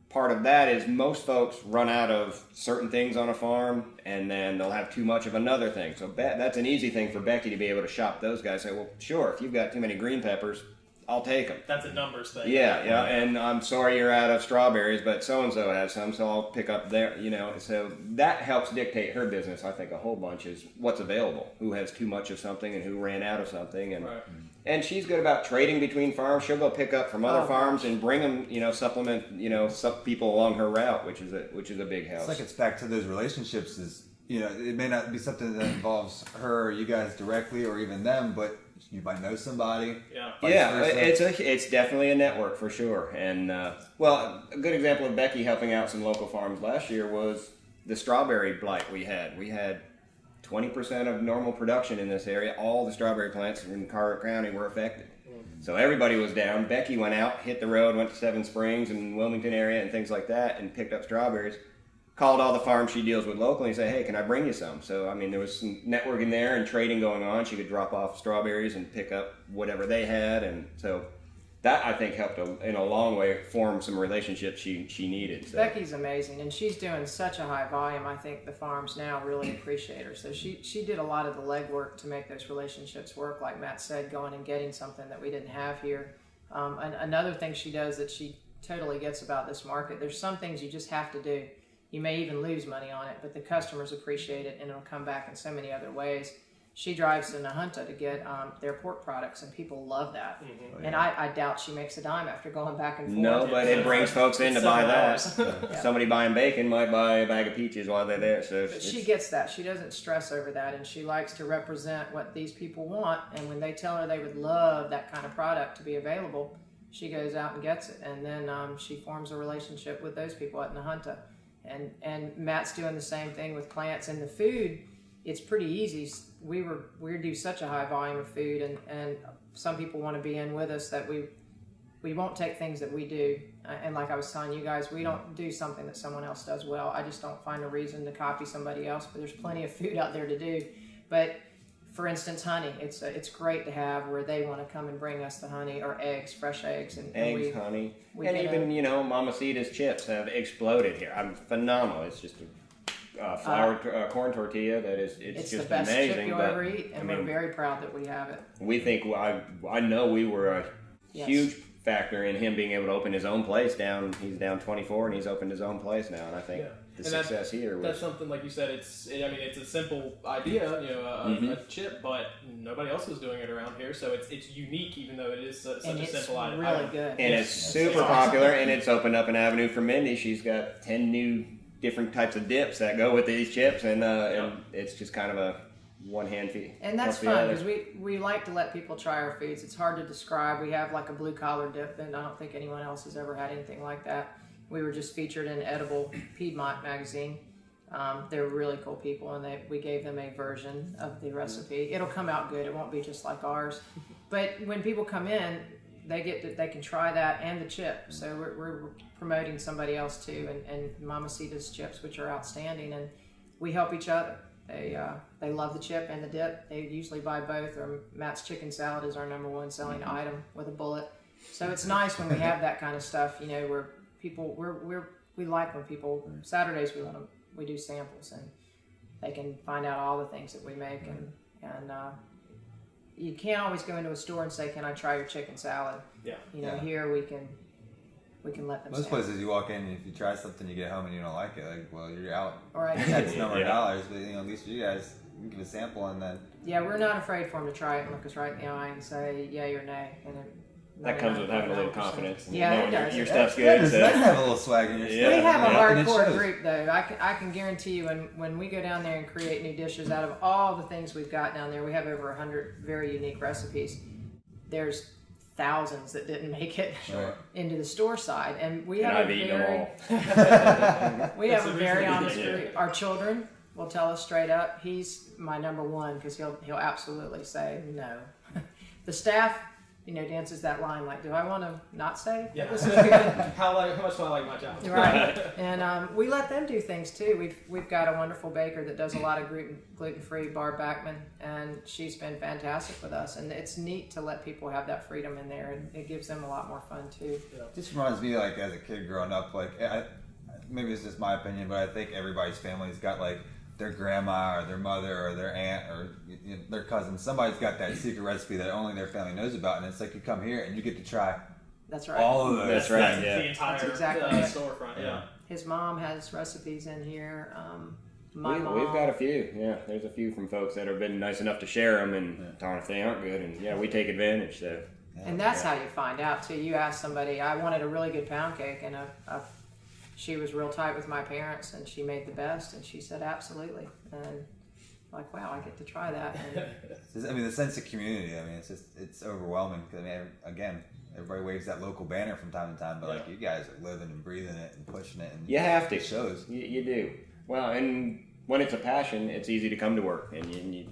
part of that is most folks run out of certain things on a farm, and then they'll have too much of another thing. So that's an easy thing for Becky to be able to shop those guys. Say, well, sure, if you've got too many green peppers, I'll take them. That's a numbers thing. Yeah, and I'm sorry you're out of strawberries, but so-and-so has some, so I'll pick up there, So that helps dictate her business, I think, a whole bunch, is what's available, who has too much of something and who ran out of something. And she's good about trading between farms. She'll go pick up from other farms and bring them, supplement, some people along her route, which is a big help. It's like it's back to those relationships. It may not be something that involves her or you guys directly or even them, but you might know somebody. Yeah, it's definitely a network for sure. And a good example of Becky helping out some local farms last year was the strawberry blight we had. We had 20% of normal production in this area. All the strawberry plants in Carteret County were affected. So everybody was down. Becky went out, hit the road, went to Seven Springs and Wilmington area and things like that, and picked up strawberries. Called all the farms she deals with locally and said, hey, can I bring you some? So, there was some networking there and trading going on. She could drop off strawberries and pick up whatever they had. And so that, I think, helped in a long way form some relationships she needed. So. Becky's amazing, and she's doing such a high volume. I think the farms now really appreciate her. So she did a lot of the legwork to make those relationships work, like Matt said, going and getting something that we didn't have here. And another thing she does that she totally gets about this market, there's some things you just have to do. You may even lose money on it, but the customers appreciate it, and it'll come back in so many other ways. she drives to Nahunta to get their pork products, and people love that. Mm-hmm. And I doubt she makes a dime after going back and forth. No, but it brings folks in to buy that. Yeah. Somebody buying bacon might buy a bag of peaches while they're there. So but she gets that. She doesn't stress over that, and she likes to represent what these people want. And when they tell her they would love that kind of product to be available, she goes out and gets it. And then she forms a relationship with those people at Nahunta. And Matt's doing the same thing with plants and the food. It's pretty easy. We do such a high volume of food, and some people want to be in with us that we won't take things that we do. And like I was telling you guys, we don't do something that someone else does well. I just don't find a reason to copy somebody else. But there's plenty of food out there to do. But for instance, honey, it's great to have where they want to come and bring us the honey or eggs, fresh eggs, and honey, and even Mamacita's chips have exploded here. I'm phenomenal. It's just a corn tortilla that is it's just the best amazing. chip you'll ever eat, and we're very proud that we have it. We think I know we were a huge factor in him being able to open his own place down. He's down 24, and he's opened his own place now, and I think. The success here. That's something like you said. It's a simple idea, a chip, but nobody else is doing it around here, so it's unique, even though it is such a simple item. Really good, and it's super popular, and it's opened up an avenue for Mindy. She's got 10 new different types of dips that go with these chips, and it's just kind of a one-hand feed. And that's fun because we like to let people try our foods. It's hard to describe. We have like a blue collar dip, and I don't think anyone else has ever had anything like that. We were just featured in Edible Piedmont magazine. They're really cool people, and we gave them a version of the recipe. It'll come out good. It won't be just like ours. But when people come in, they can try that and the chip. So we're promoting somebody else too, and Mamacita's chips, which are outstanding, and we help each other. They love the chip and the dip. They usually buy both. Or Matt's chicken salad is our #1 selling item with a bullet. So it's nice when we have that kind of stuff. Where people we like when people Saturdays we do samples, and they can find out all the things that we make, and you can't always go into a store and say, "Can I try your chicken salad?" Here we can let them. Most places you walk in, and if you try something, you get home and you don't like it, you're out. All right, that's number of dollars, but at least you guys can give a sample and then. Yeah, we're not afraid for them to try it and look us right in the eye and say yay or nay, and that comes with having a little confidence. Yeah, it does. Your stuff's good. So. Nice to have a little swag in your stuff. We have a hardcore group, though. I can guarantee you, when we go down there and create new dishes out of all the things we've got down there, we have over 100 very unique recipes. There's thousands that didn't make it into the store side, and we have we have a very honest group. Our children will tell us straight up. He's my #1 because he'll absolutely say no. The staff. Dances that line like, do I want to not say this is good? How much do I like my job? Right. And we let them do things too. We've got a wonderful baker that does a lot of gluten-free, Barb Backman, and she's been fantastic with us. And it's neat to let people have that freedom in there, and it gives them a lot more fun too. Yeah. This reminds me, as a kid growing up, maybe it's just my opinion, but I think everybody's family's got their grandma or their mother or their aunt or their cousin. Somebody's got that secret recipe that only their family knows about, and it's like you come here and you get to try. That's right. All of those. That's right. Yeah. The entire storefront. Yeah. His mom has recipes in here. We've got a few. Yeah, there's a few from folks that have been nice enough to share them, and darn if they aren't good. And we take advantage. So. And that's how you find out too. You ask somebody. I wanted a really good pound cake, and she was real tight with my parents, and she made the best, and she said absolutely. And wow, I get to try that. And the sense of community. It's overwhelming. Because again, everybody waves that local banner from time to time, but you guys are living and breathing it and pushing it. And you have to. It shows. You do. Well, and when it's a passion, it's easy to come to work, and you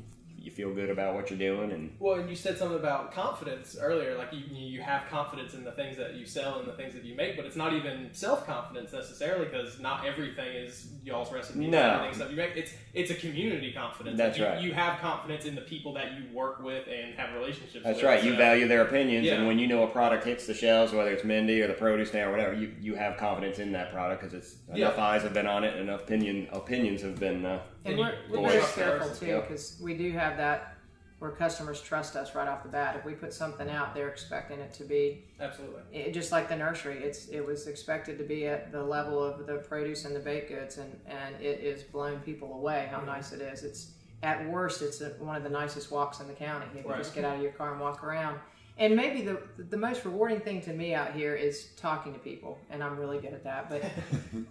feel good about what you're doing. And you said something about confidence earlier, you have confidence in the things that you sell and the things that you make, but it's not even self-confidence necessarily, because not everything is y'all's recipe. No. Everything stuff you make. It's a community confidence. That's right. You have confidence in the people that you work with and have relationships with. That's right. You value their opinions, and when you know a product hits the shelves, whether it's Mindy or the produce stand or whatever, you have confidence in that product because enough eyes have been on it, and enough opinions have been. And we're very careful too, because we do have that where customers trust us right off the bat. If we put something out, they're expecting it to be absolutely just like the nursery. It was expected to be at the level of the produce and the baked goods, and it is blown people away how nice it is. at worst, it's one of the nicest walks in the county. You can just get out of your car and walk around. And maybe the most rewarding thing to me out here is talking to people, and I'm really good at that. But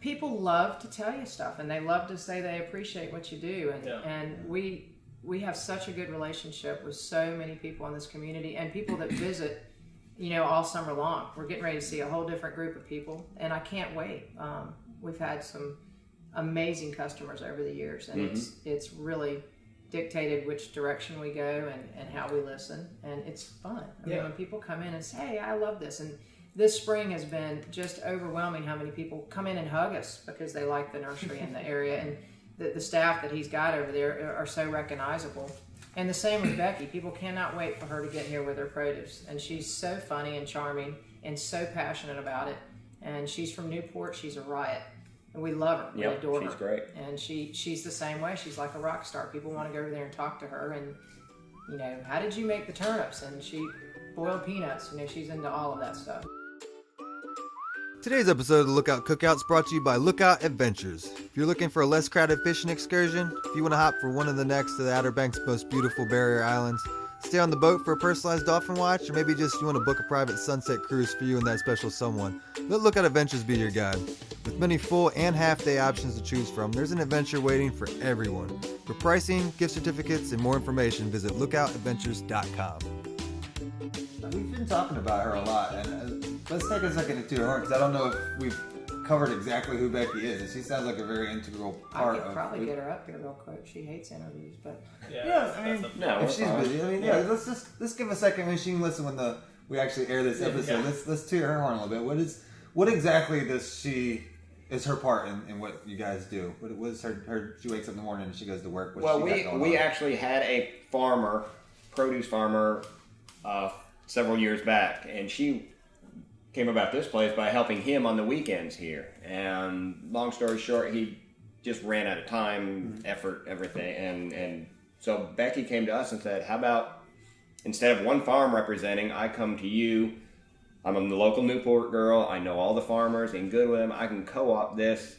people love to tell you stuff, and they love to say they appreciate what you do. And we have such a good relationship with so many people in this community, and people that visit, all summer long. We're getting ready to see a whole different group of people, and I can't wait. We've had some amazing customers over the years, and it's really dictated which direction we go and how we listen, and it's fun. I mean, when people come in and say, hey, I love this, and this spring has been just overwhelming how many people come in and hug us because they like the nursery in the area, and the staff that he's got over there are so recognizable. And the same with Becky. People cannot wait for her to get here with her produce, and she's so funny and charming and so passionate about it, and she's from Newport. She's a riot. And we love her. We adore her. She's great. And she's the same way. She's like a rock star. People want to go over there and talk to her. And, how did you make the turnips? And she boiled peanuts. She's into all of that stuff. Today's episode of the Lookout Cookout is brought to you by Lookout Adventures. If you're looking for a less crowded fishing excursion, if you want to hop from one of the necks to the Outer Banks' most beautiful barrier islands, stay on the boat for a personalized dolphin watch, or maybe just you want to book a private sunset cruise for you and that special someone, let Lookout Adventures be your guide. With many full and half-day options to choose from, there's an adventure waiting for everyone. For pricing, gift certificates, and more information, visit lookoutatadventures.com. We've been talking about her a lot, and let's take a second to toot her horn, because I don't know if we've covered exactly who Becky is, and she sounds like a very integral part of... I could probably get her up here real quick. She hates interviews, but... if she's busy, let's give a second when she can listen when we actually air this episode. Let's toot her horn a little bit. What exactly is her part in what you guys do? What is her? She wakes up in the morning and she goes to work. We actually had a produce farmer, several years back, and she came about this place by helping him on the weekends here. And long story short, he just ran out of time, effort, everything, and so Becky came to us and said, how about instead of one farm representing, I come to you. I'm the local Newport girl. I know all the farmers and good with them. I can co-op this,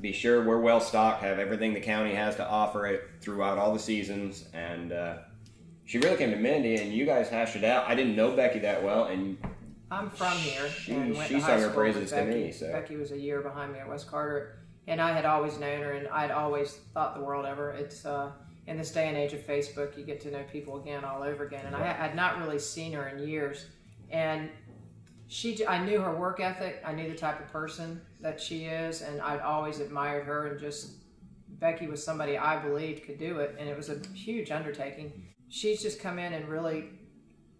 be sure we're well stocked, have everything the county has to offer it throughout all the seasons. And she really came to Mindy, and you guys hashed it out. I didn't know Becky that well, and I'm from here. She sung her praises to me. So Becky was a year behind me at West Carter, and I had always known her, and I'd always thought the world of her. It's in this day and age of Facebook, you get to know people again all over again, and I had not really seen her in years, and I knew her work ethic. I knew the type of person that she is, and I'd always admired her, and just Becky was somebody I believed could do it, and it was a huge undertaking. She's just come in and really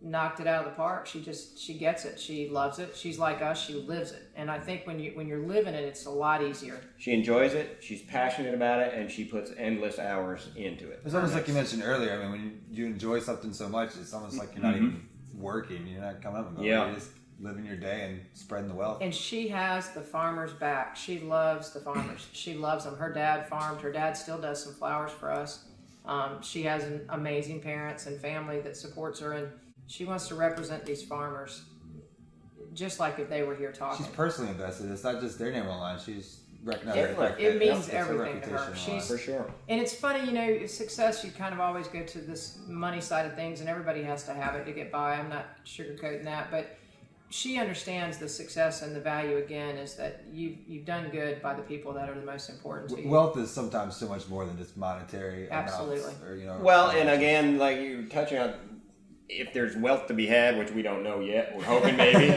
knocked it out of the park. She gets it. She loves it. She's like us. She lives it. And I think when you're living it, it's a lot easier. She enjoys it. She's passionate about it, and she puts endless hours into it. It's almost like you mentioned earlier. I mean, when you enjoy something so much, it's almost like you're not even working. You're not coming up and going. You're just living your day and spreading the wealth. And she has the farmers back. She loves the farmers. She loves them. Her dad farmed. Her dad still does some flowers for us. She has an amazing parents and family that supports her, and she wants to represent these farmers just like if they were here talking. She's personally invested. It's not just their name on the line. She's recognized. It means everything to her. For sure. And it's funny, success, you kind of always go to this money side of things, and everybody has to have it to get by. I'm not sugarcoating that, but she understands the success and the value, again, is that you've done good by the people that are the most important to you. Wealth is sometimes so much more than just monetary Absolutely. amounts. Well, and again, like you're touching on, if there's wealth to be had, which we don't know yet, we're hoping maybe.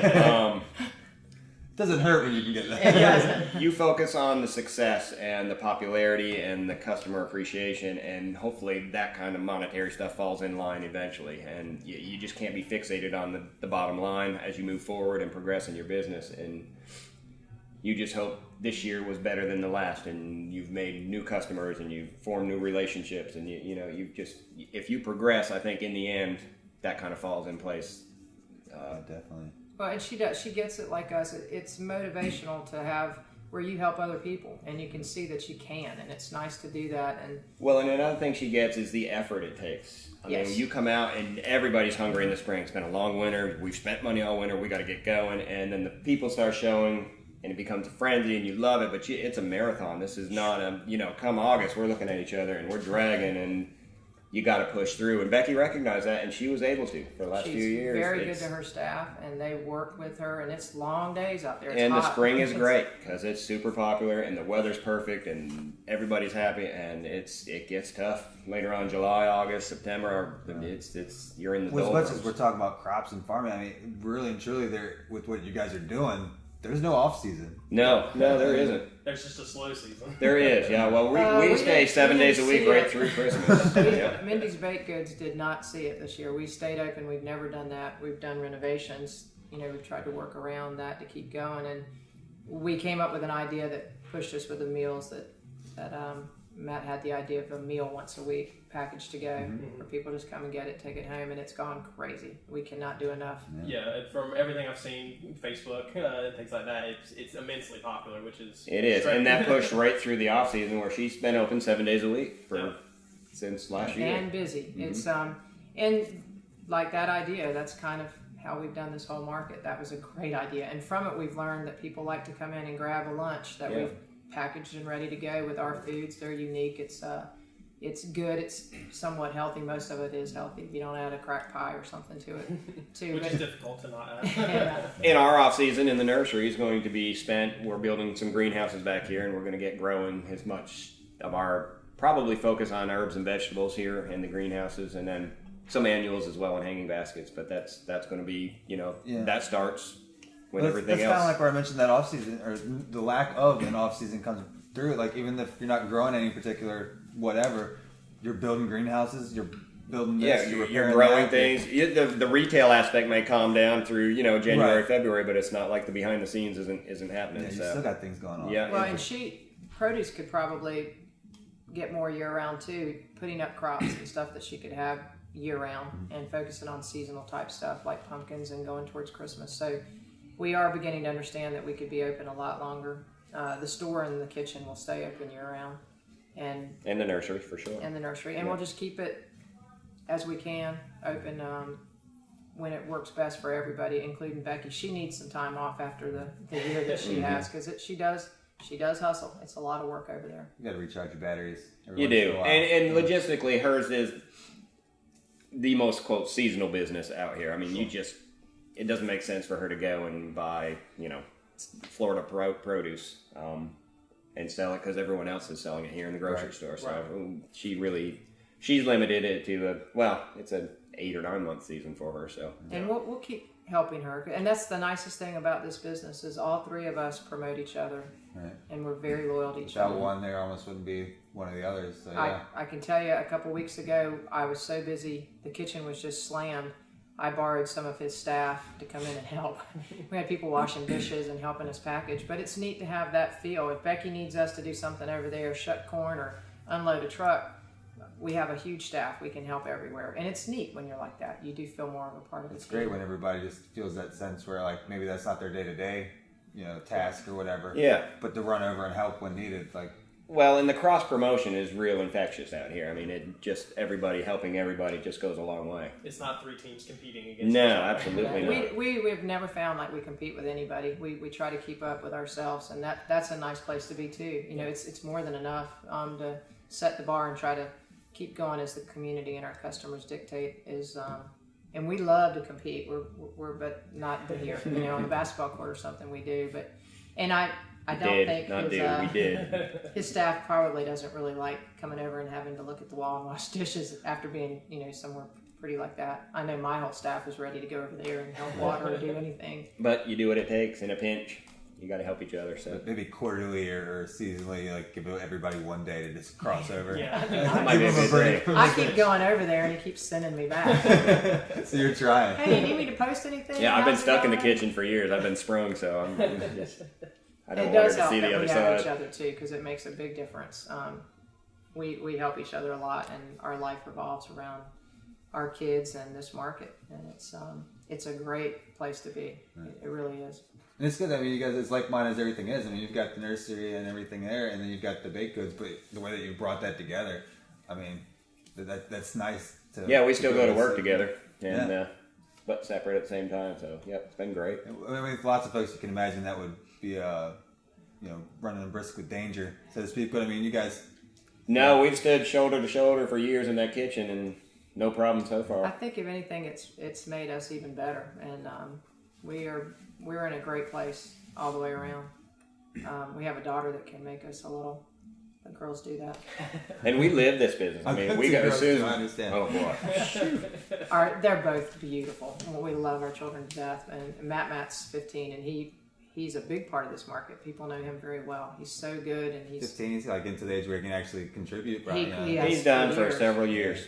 Doesn't hurt when you can get that. It doesn't. You focus on the success and the popularity and the customer appreciation, and hopefully that kind of monetary stuff falls in line eventually. And you just can't be fixated on the bottom line as you move forward and progress in your business. And you just hope this year was better than the last, and you've made new customers and you've formed new relationships, and you just, if you progress, I think in the end that kind of falls in place. Definitely. Well, and she does. She gets it like us. It's motivational to have where you help other people, and you can see that you can, and it's nice to do that. And another thing she gets is the effort it takes. I mean, you come out and everybody's hungry in the spring. It's been a long winter. We've spent money all winter. We got to get going, and then the people start showing, and it becomes a frenzy and you love it, but it's a marathon. This is not a, come August, we're looking at each other and we're dragging and you got to push through. And Becky recognized that, and she was able to for the last few years. She's very good to her staff, and they work with her, and it's long days out there. It's and hot. The spring is great because it's super popular and the weather's perfect and everybody's happy, and it gets tough later on, July, August, September. It's you're in the Well, as much as doldrums. we're talking about crops and farming, I mean, really and truly, there with what you guys are doing, there's no off season. No, there isn't. There's just a slow season. There is, yeah. Well, we stay 7 days a week right through Christmas. Yeah. Mindy's Baked Goods did not see it this year. We stayed open. We've never done that. We've done renovations. We've tried to work around that to keep going, and we came up with an idea that pushed us with the meals that Matt had the idea of a meal once a week package to go where people just come and get it, take it home, and it's gone crazy. We cannot do enough. Yeah, from everything I've seen, Facebook, things like that, it's immensely popular, which is... It is, and that pushed right through the off season where she's been open 7 days a week since last year. And busy. It's and like that idea, that's kind of how we've done this whole market. That was a great idea, and from it we've learned that people like to come in and grab a lunch that we've packaged and ready to go with our foods. They're unique. It's good. It's somewhat healthy. Most of it is healthy. If you don't add a cracked pie or something to it, too. Which is difficult to not add. In our off season, in the nursery is going to be spent. We're building some greenhouses back here, and we're going to get growing as much of our probably focus on herbs and vegetables here in the greenhouses, and then some annuals as well and hanging baskets. But that's going to be that starts when everything that's else. Kind of like where I mentioned that off season or the lack of an off season comes through. Like even if you're not growing any particular whatever, you're building greenhouses. You're building this. You're growing things. The retail aspect may calm down through January, Right. February, but it's not like the behind the scenes isn't happening. Yeah, you so. still got things going on. Yeah. Well, and produce could probably get more year round too, putting up crops and stuff that she could have year round and focusing on seasonal type stuff like pumpkins and going towards Christmas. So we are beginning to understand that we could be open a lot longer. The store and the kitchen will stay open year round, and the nursery for sure. And the nursery, and we'll just keep it as we can open when it works best for everybody, including Becky. She needs some time off after the year that she has because she does hustle. It's a lot of work over there. You got to recharge your batteries. You do, and logistically, hers is the most quote seasonal business out here. I mean, it doesn't make sense for her to go and buy Florida produce and sell it because everyone else is selling it here in the grocery store. So she's limited it to it's an 8 or 9 month season for her. So and we'll keep helping her, and that's the nicest thing about this business is all three of us promote each other, and we're very loyal to each other. That one there almost wouldn't be one of the others. So, yeah. I can tell you, a couple weeks ago, I was so busy, the kitchen was just slammed. I borrowed some of his staff to come in and help. We had people washing dishes and helping us package, but it's neat to have that feel. If Becky needs us to do something over there, shuck corn or unload a truck, we have a huge staff. We can help everywhere. And it's neat when you're like that. You do feel more of a part of the team. It's great when everybody just feels that sense where like maybe that's not their day-to-day, task or whatever. Yeah. But to run over and help when needed, like. Well, and the cross promotion is real infectious out here. I mean, it just everybody helping everybody just goes a long way. It's not 3 teams competing against each No, other. absolutely not. We've never found like we compete with anybody. We try to keep up with ourselves, and that's a nice place to be too. It's more than enough to set the bar and try to keep going as the community and our customers dictate. And we love to compete. We're but not here. On the basketball court or something we do. I don't think his staff probably doesn't really like coming over and having to look at the wall and wash dishes after being, somewhere pretty like that. I know my whole staff is ready to go over there and help water or do anything. But you do what it takes in a pinch. You got to help each other. So maybe quarterly or seasonally, like give everybody one day to just cross over. That might be a good thing. I keep going over there and he keeps sending me back. So you're trying. Hey, you need me to post anything? Yeah, I've been How's it stuck in the going? kitchen for years. I've been sprung, so I don't It want does her to help see that the other we have each side. other too, because it makes a big difference. We help each other a lot, and our life revolves around our kids and this market, and it's a great place to be. It really is. And it's good. I mean, you guys, it's like mine as everything is. I mean, you've got the nursery and everything there, and then you've got the baked goods. But the way that you brought that together, I mean, that's nice. We still go to work see. together, and but separate at the same time. So it's been great. I mean, lots of folks you can imagine that would be running brisk with danger, so to speak. But I mean, you guys. No, we've stood shoulder to shoulder for years in that kitchen, and no problem so far. I think if anything, it's made us even better, and we're in a great place all the way around. We have a daughter that can make us a little. The girls do that, and we live this business. I mean, we got as soon as I understand. Oh boy, they're both beautiful. We love our children to death. And Matt's 15, and he's a big part of this market. People know him very well. He's so good, and he's 15. He's like into the age where he can actually contribute. Right? He's done for several years.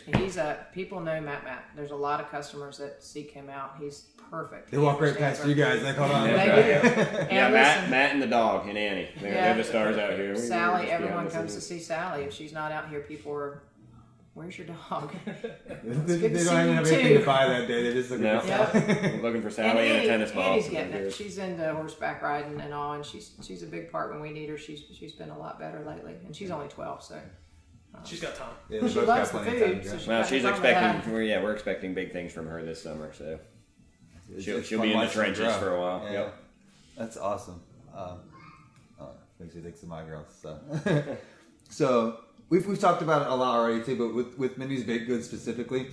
People know Matt. There's a lot of customers that seek him out. He's perfect. They walk right past you guys. Like, hold on. They do. Yeah, Matt and the dog and Annie. They're the stars out here. Sally, everyone comes to see Sally. If she's not out here, people are, where's your dog? They don't even have anything to buy that day. They're just looking for Sally. Looking for Sally and a tennis ball. Annie's getting it. She's into horseback riding and all, and she's a big part when we need her. She's been a lot better lately, and she's only 12, so. She's got time. Yeah, she loves the food. So she's expecting. We're expecting big things from her this summer, so she'll be in the trenches for a while. Yeah. Yep. That's awesome. Makes you think of my girls. So, so we've talked about it a lot already too, but with Mindy's Baked Goods specifically,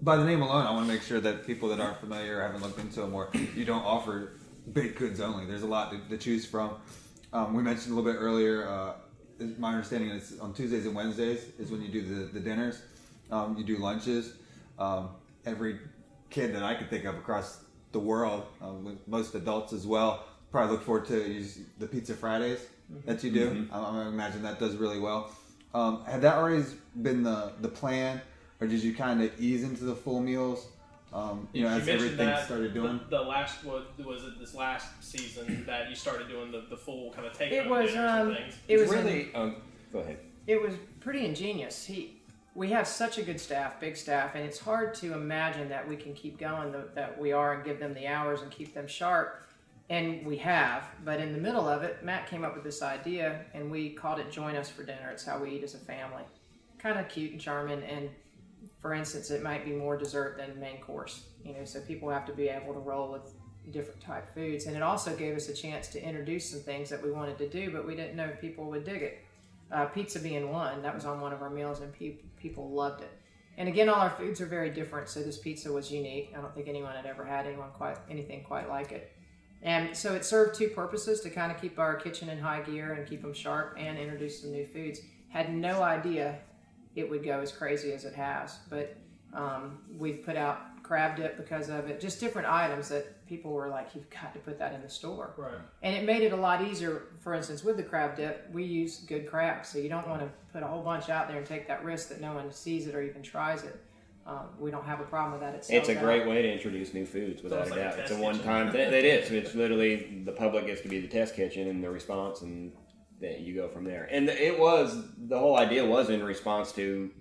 by the name alone, I want to make sure that people that aren't familiar or haven't looked into it more, you don't offer baked goods only. There's a lot to choose from. We mentioned a little bit earlier. My understanding is on Tuesdays and Wednesdays is when you do the dinners. You do lunches. Every kid that I could think of across the world, with most adults as well, probably look forward to the Pizza Fridays that you do. Mm-hmm. I imagine that does really well. Had that always been the plan, or did you kind of ease into the full meals? As everything started doing. The last was it this last season that you started doing the full kind of take It home was dinners and things? it was really. Go ahead. It was pretty ingenious. We have such a good staff, big staff, and it's hard to imagine that we can keep going that we are and give them the hours and keep them sharp. And we have, but in the middle of it, Matt came up with this idea, and we called it Join Us for Dinner. It's how we eat as a family. Kind of cute and charming, and for instance, it might be more dessert than main course, so people have to be able to roll with different type foods. And it also gave us a chance to introduce some things that we wanted to do, but we didn't know if people would dig it. Pizza being one, that was on one of our meals, and people loved it. And again, all our foods are very different, so this pizza was unique. I don't think anyone had ever had anything quite like it. And so it served two purposes, to kind of keep our kitchen in high gear and keep them sharp and introduce some new foods. Had no idea it would go as crazy as it has, but we've put out crab dip because of it, just different items that people were like, you've got to put that in the store. Right. And it made it a lot easier. For instance, with the crab dip, we use good crab, so you don't want to put a whole bunch out there and take that risk that no one sees it or even tries it. We don't have a problem with that. It's a great way to introduce new foods, without a doubt. It's a one-time thing. It is. It's literally the public gets to be the test kitchen and the response, and then you go from there. And the whole idea was in response to,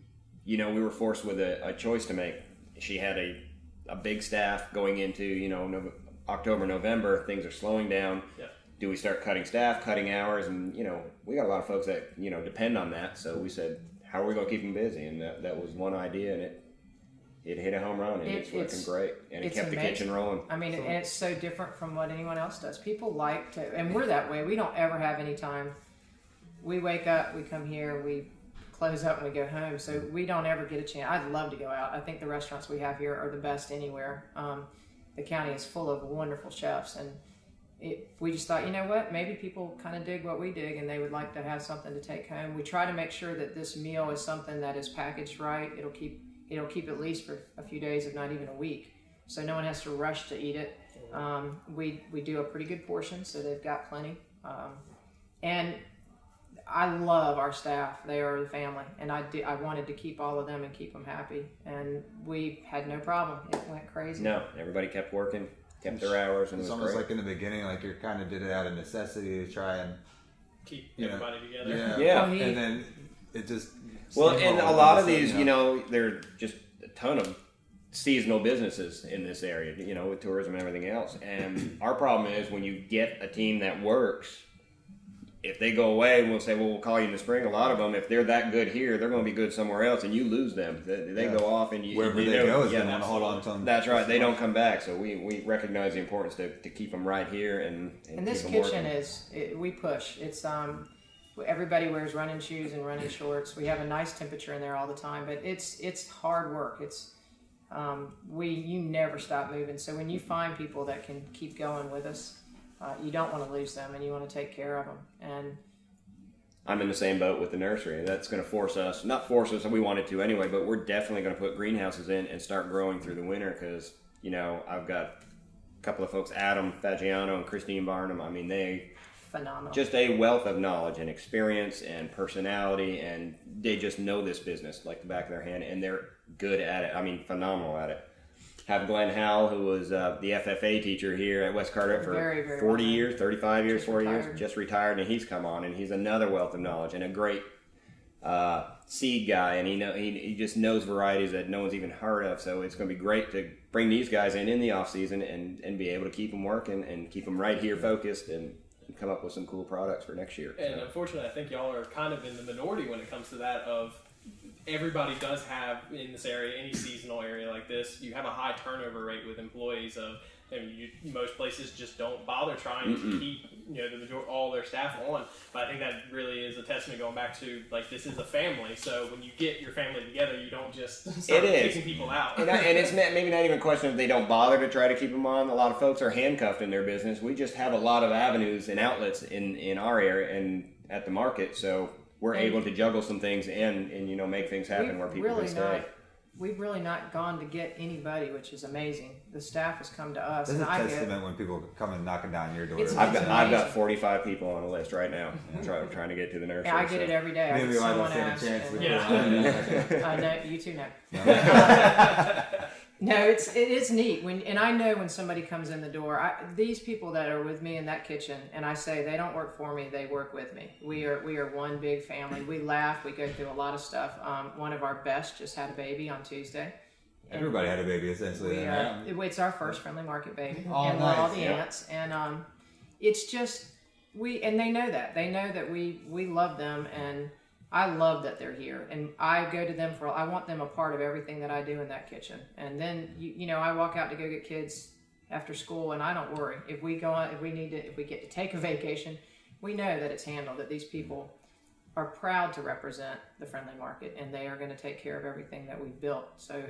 we were forced with a choice to make. She had a big staff going into, October, November. Things are slowing down. Yeah. Do we start cutting staff, cutting hours? And, we got a lot of folks that, depend on that. So we said, how are we going to keep them busy? And that was one idea, and it hit a home run, and it's working great, and it kept amazing. The kitchen rolling. I mean, and it's so different from what anyone else does. People like to, and we're that way. We don't ever have any time. We wake up, we come here, we close up, and we go home. So we don't ever get a chance. I'd love to go out. I think the restaurants we have here are the best anywhere. The county is full of wonderful chefs, and we just thought, what? Maybe people kind of dig what we dig, and they would like to have something to take home. We try to make sure that this meal is something that is packaged right. It'll keep at least for a few days, if not even a week, so no one has to rush to eat it. We do a pretty good portion, so they've got plenty. And I love our staff. They are the family, and I wanted to keep all of them and keep them happy, and we had no problem. It went crazy. No, everybody kept working, kept their hours, and it's it was almost great. like in the beginning, like you kind of did it out of necessity to try and keep everybody together. Yeah. And then it just... Well, and a lot of these, there are just a ton of seasonal businesses in this area, with tourism and everything else. And our problem is when you get a team that works, if they go away, we'll say, well, we'll call you in the spring. A lot of them, if they're that good here, they're going to be good somewhere else, and you lose them. They go off, and wherever they go is going to want to hold on to them. That's right. They don't come back, so we recognize the importance to keep them right here and this keep them kitchen working. we push. It's everybody wears running shoes and running shorts. We have a nice temperature in there all the time, but it's hard work. It's you never stop moving. So when you find people that can keep going with us, you don't want to lose them, and you want to take care of them. And I'm in the same boat with the nursery. That's going to not force us, we wanted to anyway, but we're definitely going to put greenhouses in and start growing through the winter because, I've got a couple of folks, Adam Fagiano and Christine Barnum. I mean, they phenomenal. Just a wealth of knowledge and experience and personality, and they just know this business like the back of their hand, and they're good at it. I mean, phenomenal at it. Have Glenn Howell, who was the FFA teacher here at West Carteret for very, very 40 years, 35 years, 40 retired. years, just retired, and he's come on, and he's another wealth of knowledge and a great seed guy, and he just knows varieties that no one's even heard of. So it's going to be great to bring these guys in the off season and be able to keep them working and keep them right here focused and come up with some cool products for next year. And unfortunately, I think y'all are kind of in the minority when it comes to that. Of everybody does have in this area, any seasonal area like this, you have a high turnover rate with employees. Most places just don't bother trying to keep all their staff on. But I think that really is a testament going back to this is a family. So when you get your family together, you don't just start kicking people out. And it's maybe not even a question of they don't bother to try to keep them on. A lot of folks are handcuffed in their business. We just have a lot of avenues and outlets in our area and at the market. So we're able to juggle some things and make things happen where people can stay. We've really not gone to get anybody, which is amazing. The staff has come to us. That's a testament when people come and knocking down your door. I've got 45 people on the list right now trying to get to the nursery. Yeah, I get it every day. Maybe I don't stand a chance. I know, you too know. No, it is neat and I know when somebody comes in the door. These people that are with me in that kitchen, and I say they don't work for me; they work with me. We are one big family. We laugh. We go through a lot of stuff. One of our best just had a baby on Tuesday. Everybody had a baby essentially. It's our first friendly market baby, Oh, and nice. we're all the aunts. And it's just and they know that we love them and. I love that they're here, and I go to them I want them a part of everything that I do in that kitchen. And then, I walk out to go get kids after school, and I don't worry. If we go out, if we get to take a vacation, we know that it's handled, that these people are proud to represent the friendly market, and they are going to take care of everything that we've built. So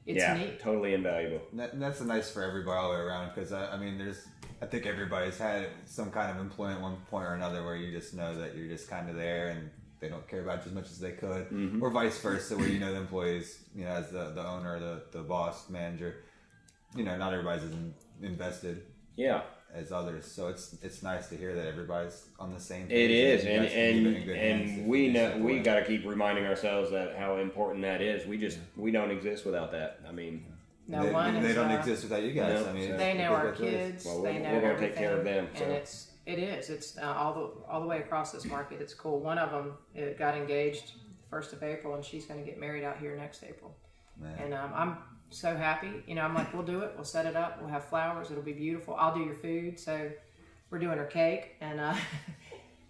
it's neat. Totally invaluable. That's nice for everybody all the way around, because I think everybody's had some kind of employment at one point or another where you just know that you're just kind of there and they don't care about you as much as they could, or vice versa, where the employees, as the owner, the boss, manager, not everybody's as invested as others. So it's nice to hear that everybody's on the same page. It is, and we got to keep reminding ourselves that how important that is. We don't exist without that. I mean, they don't exist without you guys. No, they know our kids. They know we're going to everything, take care of them. So. And it's all the way across this market. It's cool. One of them got engaged the 1st of April, and she's going to get married out here next April. Man. And I'm so happy. I'm like, we'll do it. We'll set it up. We'll have flowers. It'll be beautiful. I'll do your food. So we're doing her cake, and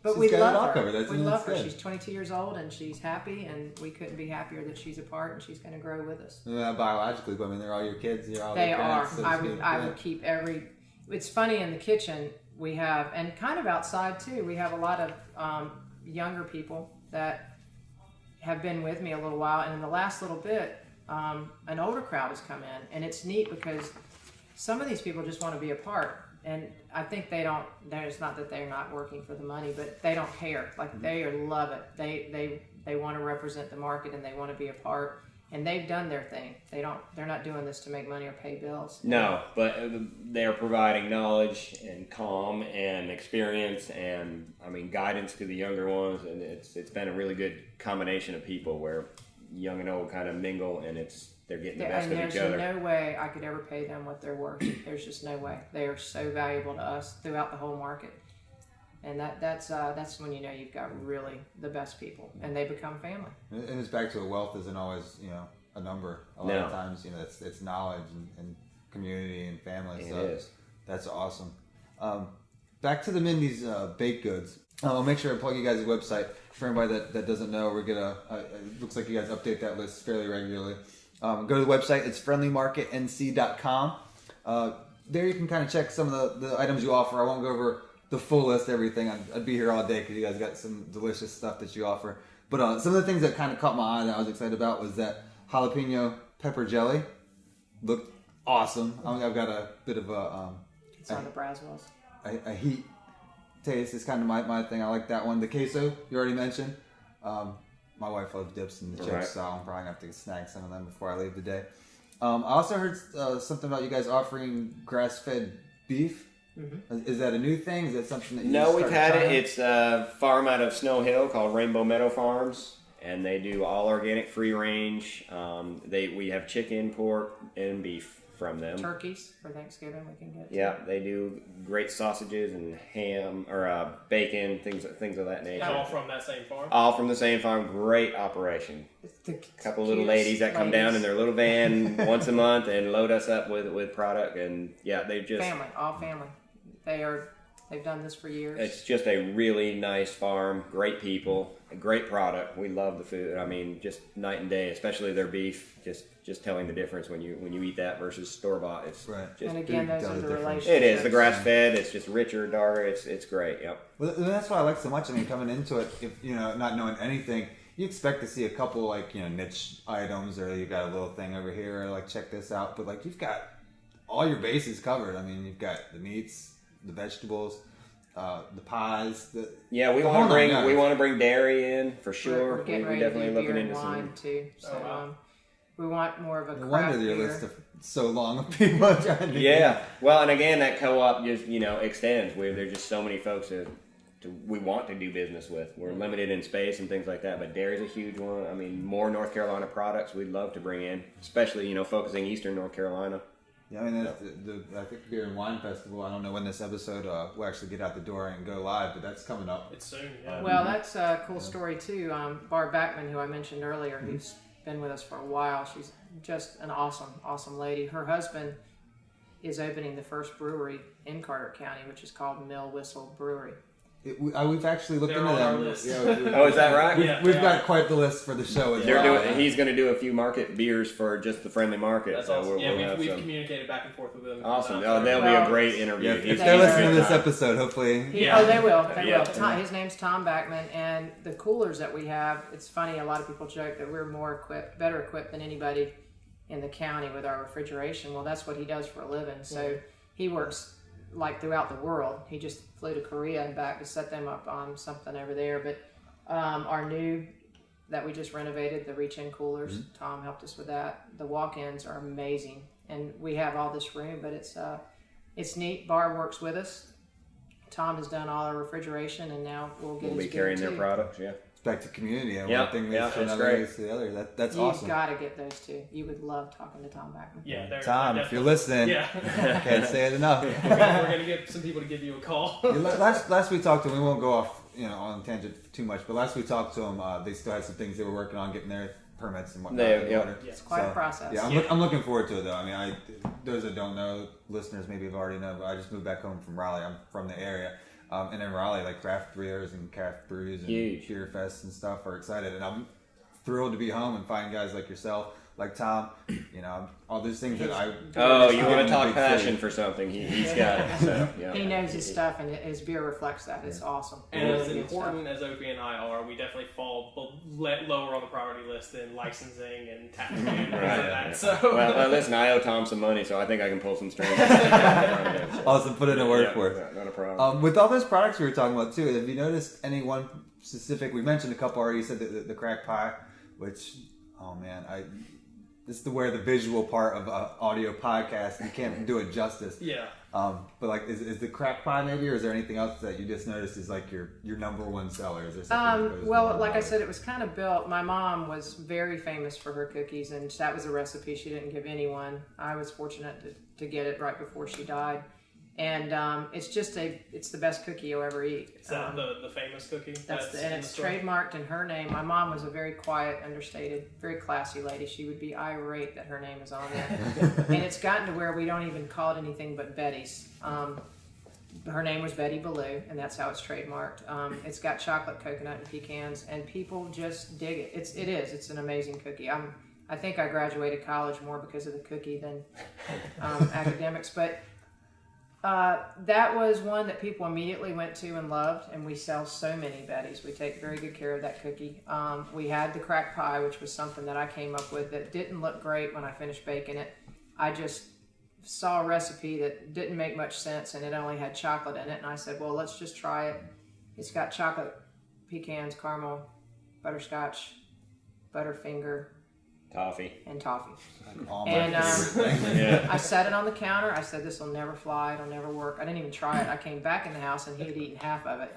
but we love her. We love her. She's 22 years old, and she's happy, and we couldn't be happier that she's a part, and she's going to grow with us. Biologically, but they're all your kids. They are. I would keep every. It's funny in the kitchen. We have, and kind of outside too, we have a lot of younger people that have been with me a little while, and in the last little bit, an older crowd has come in, and it's neat because some of these people just want to be a part, and I think it's not that they're not working for the money, but they don't care. They love it. They want to represent the market, and they want to be a part. And they've done their thing. They're not doing this to make money or pay bills. No, but they're providing knowledge and calm and experience and guidance to the younger ones. And it's been a really good combination of people where young and old kind of mingle, and they're getting the best of each other. There's no way I could ever pay them what they're worth. There's just no way. They are so valuable to us throughout the whole market. And that's when you've got really the best people, and they become family. And it's back to wealth isn't always a number. A lot of times it's knowledge and community and family. It so is. That's awesome. Back to the Mindy's baked goods. I'll make sure I plug you guys' website for anybody that doesn't know. We're gonna. It looks like you guys update that list fairly regularly. Go to the website. It's friendlymarketnc.com. There you can kind of check some of the items you offer. I won't go over the full list of everything. I'd be here all day because you guys got some delicious stuff that you offer. But some of the things that kind of caught my eye that I was excited about was that jalapeno pepper jelly. Looked awesome. I've got a bit of It's on the Braswells. a heat taste is kind of my thing. I like that one. The queso you already mentioned. My wife loves dips and the chips, Right. so I'm probably gonna have to snag some of them before I leave today. I also heard something about you guys offering grass-fed beef. Mm-hmm. Is that a new thing? Is that something that you No, just we've started had it. trying? It's a farm out of Snow Hill called Rainbow Meadow Farms, and they do all organic, free range. We have chicken, pork, and beef from them. Turkeys for Thanksgiving we can get. Yeah, they do great sausages and ham or bacon, things of that nature. All from that same farm. All from the same farm. Great operation. The Couple little ladies that come down in their little van once a month and load us up with product, and yeah, they just all family. They've done this for years. It's just a really nice farm, great people, a great product. We love the food. I mean, just night and day, especially their beef. Just telling the difference when you eat that versus store bought. It's Right. just and again, those are the relationships. it is the grass fed. It's just richer, darker. It's great. Yep. Well, that's what I like so much. I mean, coming into it, if not knowing anything, you expect to see a couple niche items, or you got a little thing over here, or like check this out. But you've got all your bases covered. I mean, you've got the meats, the vegetables, the pies. We want to bring dairy in for sure. We're getting We're ready definitely to do looking beer into and wine some. too. So we want more of a No craft wonder your beer. list of so long of people trying to. Yeah, well, and again, that co-op just extends. There's just so many folks that we want to do business with. We're limited in space and things like that, but dairy's a huge one. I mean, more North Carolina products we'd love to bring in, especially focusing Eastern North Carolina. Yeah, I mean, I think Beer and Wine Festival. I don't know when this episode will actually get out the door and go live, but that's coming up. It's soon. Yeah. Well, that's a cool story too. Barb Backman, who I mentioned earlier, who's been with us for a while. She's just an awesome lady. Her husband is opening the first brewery in Carter County, which is called Mill Whistle Brewery. We've actually looked They're into on our them. list. Oh, is that right? Yeah. We've got quite the list for the show as well. He's going to do a few market beers for just the friendly market. That's so awesome. we'll We've some. communicated back and forth with them. Awesome. That'll be a great interview. Yeah, He's if they they're are- listening to this episode, hopefully. Yeah. They will. They Yeah. will. His name's Tom Backman, and the coolers that we have. It's funny. A lot of people joke that we're better equipped than anybody in the county with our refrigeration. Well, that's what he does for a living. So he works throughout the world. He just flew to Korea and back to set them up on something over there. But our new that we just renovated, the reach-in coolers, Tom helped us with that. The walk-ins are amazing, and we have all this room, but it's neat. Barb works with us. Tom has done all our refrigeration, and now we'll get. We'll be his carrying beer, their too. products. Yeah. Back to community, and Yeah, one thing yeah, leads to that's another, great. leads to the other. That's You've awesome. got to get those two. You would love talking to Tom Backman. Yeah, they're Tom, they're if you're definitely- listening, Yeah. can't say it enough. We're gonna get some people to give you a call. Yeah, last we talked to them, we won't go off on a tangent too much, but last we talked to them, they still had some things they were working on getting their permits and whatnot. in order. It's quite a process. Yeah, I'm looking forward to it though. I mean, those that don't know, listeners maybe have already known, but I just moved back home from Raleigh. I'm from the area. And in Raleigh, craft brewers and craft brews and Huge. beer fests and stuff are excited, and I'm thrilled to be home and find guys like yourself, like Tom. All those things that I. Oh, you in want the to talk big passion city. for something? He's got it. So, yeah. He knows his stuff, and his beer reflects that. It's awesome. And Really as good important as Opie and I are, we definitely fall lower on the priority list than licensing and tax and things like that. So, Well, listen, I owe Tom some money, so I think I can pull some strings. Awesome, put in a word Yeah, for it. Not a problem. With all those products we were talking about too, have you noticed any one specific? We mentioned a couple already. You said the crack pie, which, oh man, this is where the visual part of audio podcast, you can't do it justice. yeah. But is the crack pie maybe, or is there anything else that you just noticed is your number one seller? Is there something that goes Well, along like I with said, it was kind of built. My mom was very famous for her cookies, and that was a recipe she didn't give anyone. I was fortunate to get it right before she died. And it's the best cookie you'll ever eat. Is that the famous cookie? And it's trademarked in her name. My mom was a very quiet, understated, very classy lady. She would be irate that her name is on there. And it's gotten to where we don't even call it anything but Betty's. her name was Betty Ballou, and that's how it's trademarked. It's got chocolate, coconut, and pecans, and people just dig it. It's an amazing cookie. I think I graduated college more because of the cookie than academics, but that was one that people immediately went to and loved, and we sell so many Betties. We take very good care of that cookie. We had the crack pie, which was something that I came up with that didn't look great when I finished baking it. I just saw a recipe that didn't make much sense, and it only had chocolate in it, and I said, well, let's just try it. It's got chocolate, pecans, caramel, butterscotch, Butterfinger, toffee. And toffee. And I set it on the counter. I said, this will never fly. It'll never work. I didn't even try it. I came back in the house, and he had eaten half of it.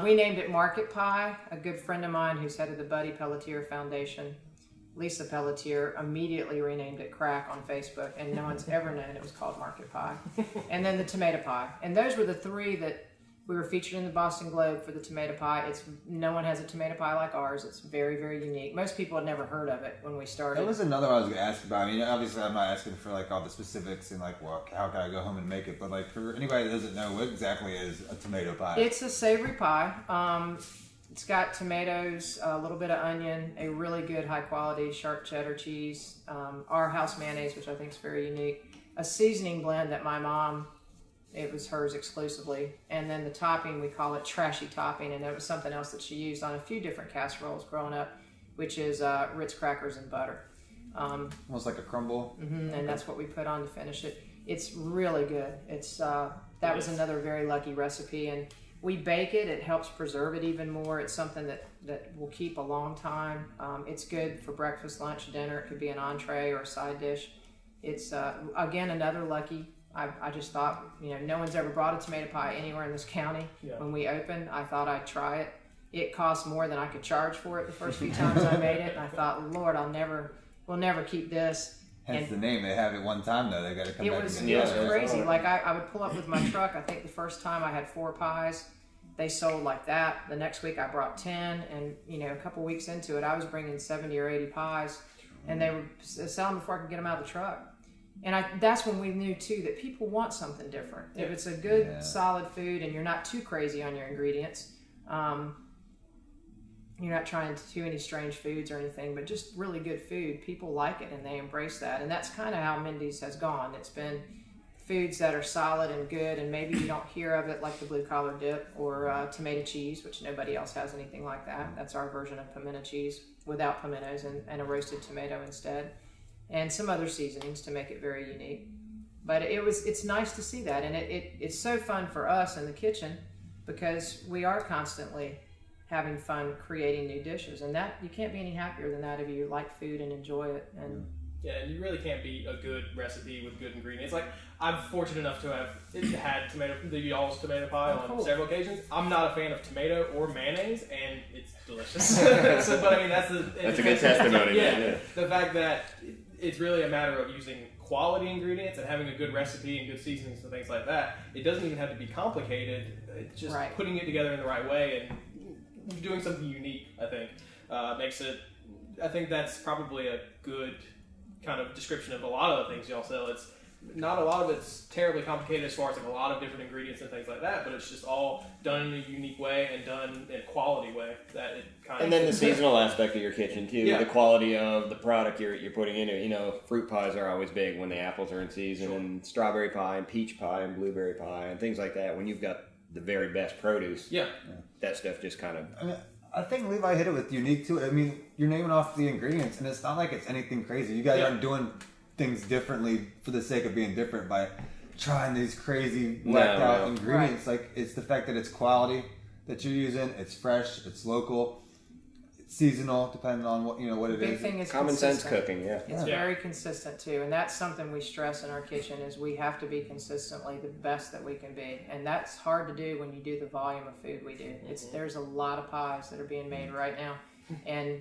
We named it Market Pie. A good friend of mine who's head of the Buddy Pelletier Foundation, Lisa Pelletier, immediately renamed it Crack on Facebook, and no one's ever known it was called Market Pie. And then the tomato pie. And those were the three that we were featured in the Boston Globe for the tomato pie. No one has a tomato pie like ours. It's very, very unique. Most people had never heard of it when we started. That was another one I was going to ask about. I mean, obviously I'm not asking for like all the specifics and like, well, how can I go home and make it? But like for anybody that doesn't know, what exactly is a tomato pie? It's a savory pie. It's got tomatoes, a little bit of onion, a really good high quality sharp cheddar cheese, our house mayonnaise, which I think is very unique, a seasoning blend that my mom, it was hers exclusively, and then the topping, we call it trashy topping, and it was something else that she used on a few different casseroles growing up, which is Ritz crackers and butter. Almost like a crumble. And that's what we put on to finish it. It's really good. That was another very lucky recipe, and we bake it. It helps preserve it even more. It's something that will keep a long time. It's good for breakfast, lunch, dinner. It could be an entree or a side dish. It's, again, another lucky. I just thought, no one's ever brought a tomato pie anywhere in this county. Yeah. When we opened, I thought I'd try it. It cost more than I could charge for it the first few times I made it. And I thought, Lord, we'll never keep this. Hence the name. They have it one time, though. They got to come back again. It was crazy. Like, I would pull up with my truck. I think the first time I had 4 pies. They sold like that. The next week I brought 10. And, a couple weeks into it, I was bringing 70 or 80 pies. And they were selling before I could get them out of the truck. And that's when we knew, too, that people want something different. If it's a good, solid food and you're not too crazy on your ingredients, you're not trying to do any strange foods or anything, but just really good food, people like it and they embrace that. And that's kind of how Mindy's has gone. It's been foods that are solid and good, and maybe you don't hear of it, like the blue collar dip or tomato cheese, which nobody else has anything like that. That's our version of pimento cheese without pimentos and a roasted tomato instead. And some other seasonings to make it very unique. But it's nice to see that, and it's so fun for us in the kitchen because we are constantly having fun creating new dishes, and that you can't be any happier than that if you like food and enjoy it. And and you really can't beat a good recipe with good ingredients. Like, I'm fortunate enough to have had the y'all's tomato pie on several occasions. I'm not a fan of tomato or mayonnaise, and it's delicious. But I mean, that's a good testimony. Yeah, the fact that it's really a matter of using quality ingredients and having a good recipe and good seasonings and things like that. It doesn't even have to be complicated. It's just putting it together in the right way and doing something unique, I think, makes it. I think that's probably a good kind of description of a lot of the things y'all sell. It's not a lot of it's terribly complicated as far as like a lot of different ingredients and things like that, but it's just all done in a unique way and done in a quality way that it kind of. And then the seasonal aspect of your kitchen too, the quality of the product you're putting in it. Fruit pies are always big when the apples are in season, and strawberry pie and peach pie and blueberry pie and things like that. When you've got the very best produce, that stuff just kind of. I think Levi hit it with unique too. I mean, you're naming off the ingredients, and it's not like it's anything crazy. You guys aren't doing things differently for the sake of being different by trying these crazy whacked out ingredients. Like, it's the fact that it's quality that you're using. It's fresh. It's local. It's seasonal, depending on what it Big is. Thing is common sense cooking. It's very consistent too, and that's something we stress in our kitchen is we have to be consistently the best that we can be, and that's hard to do when you do the volume of food we do. There's a lot of pies that are being made right now, and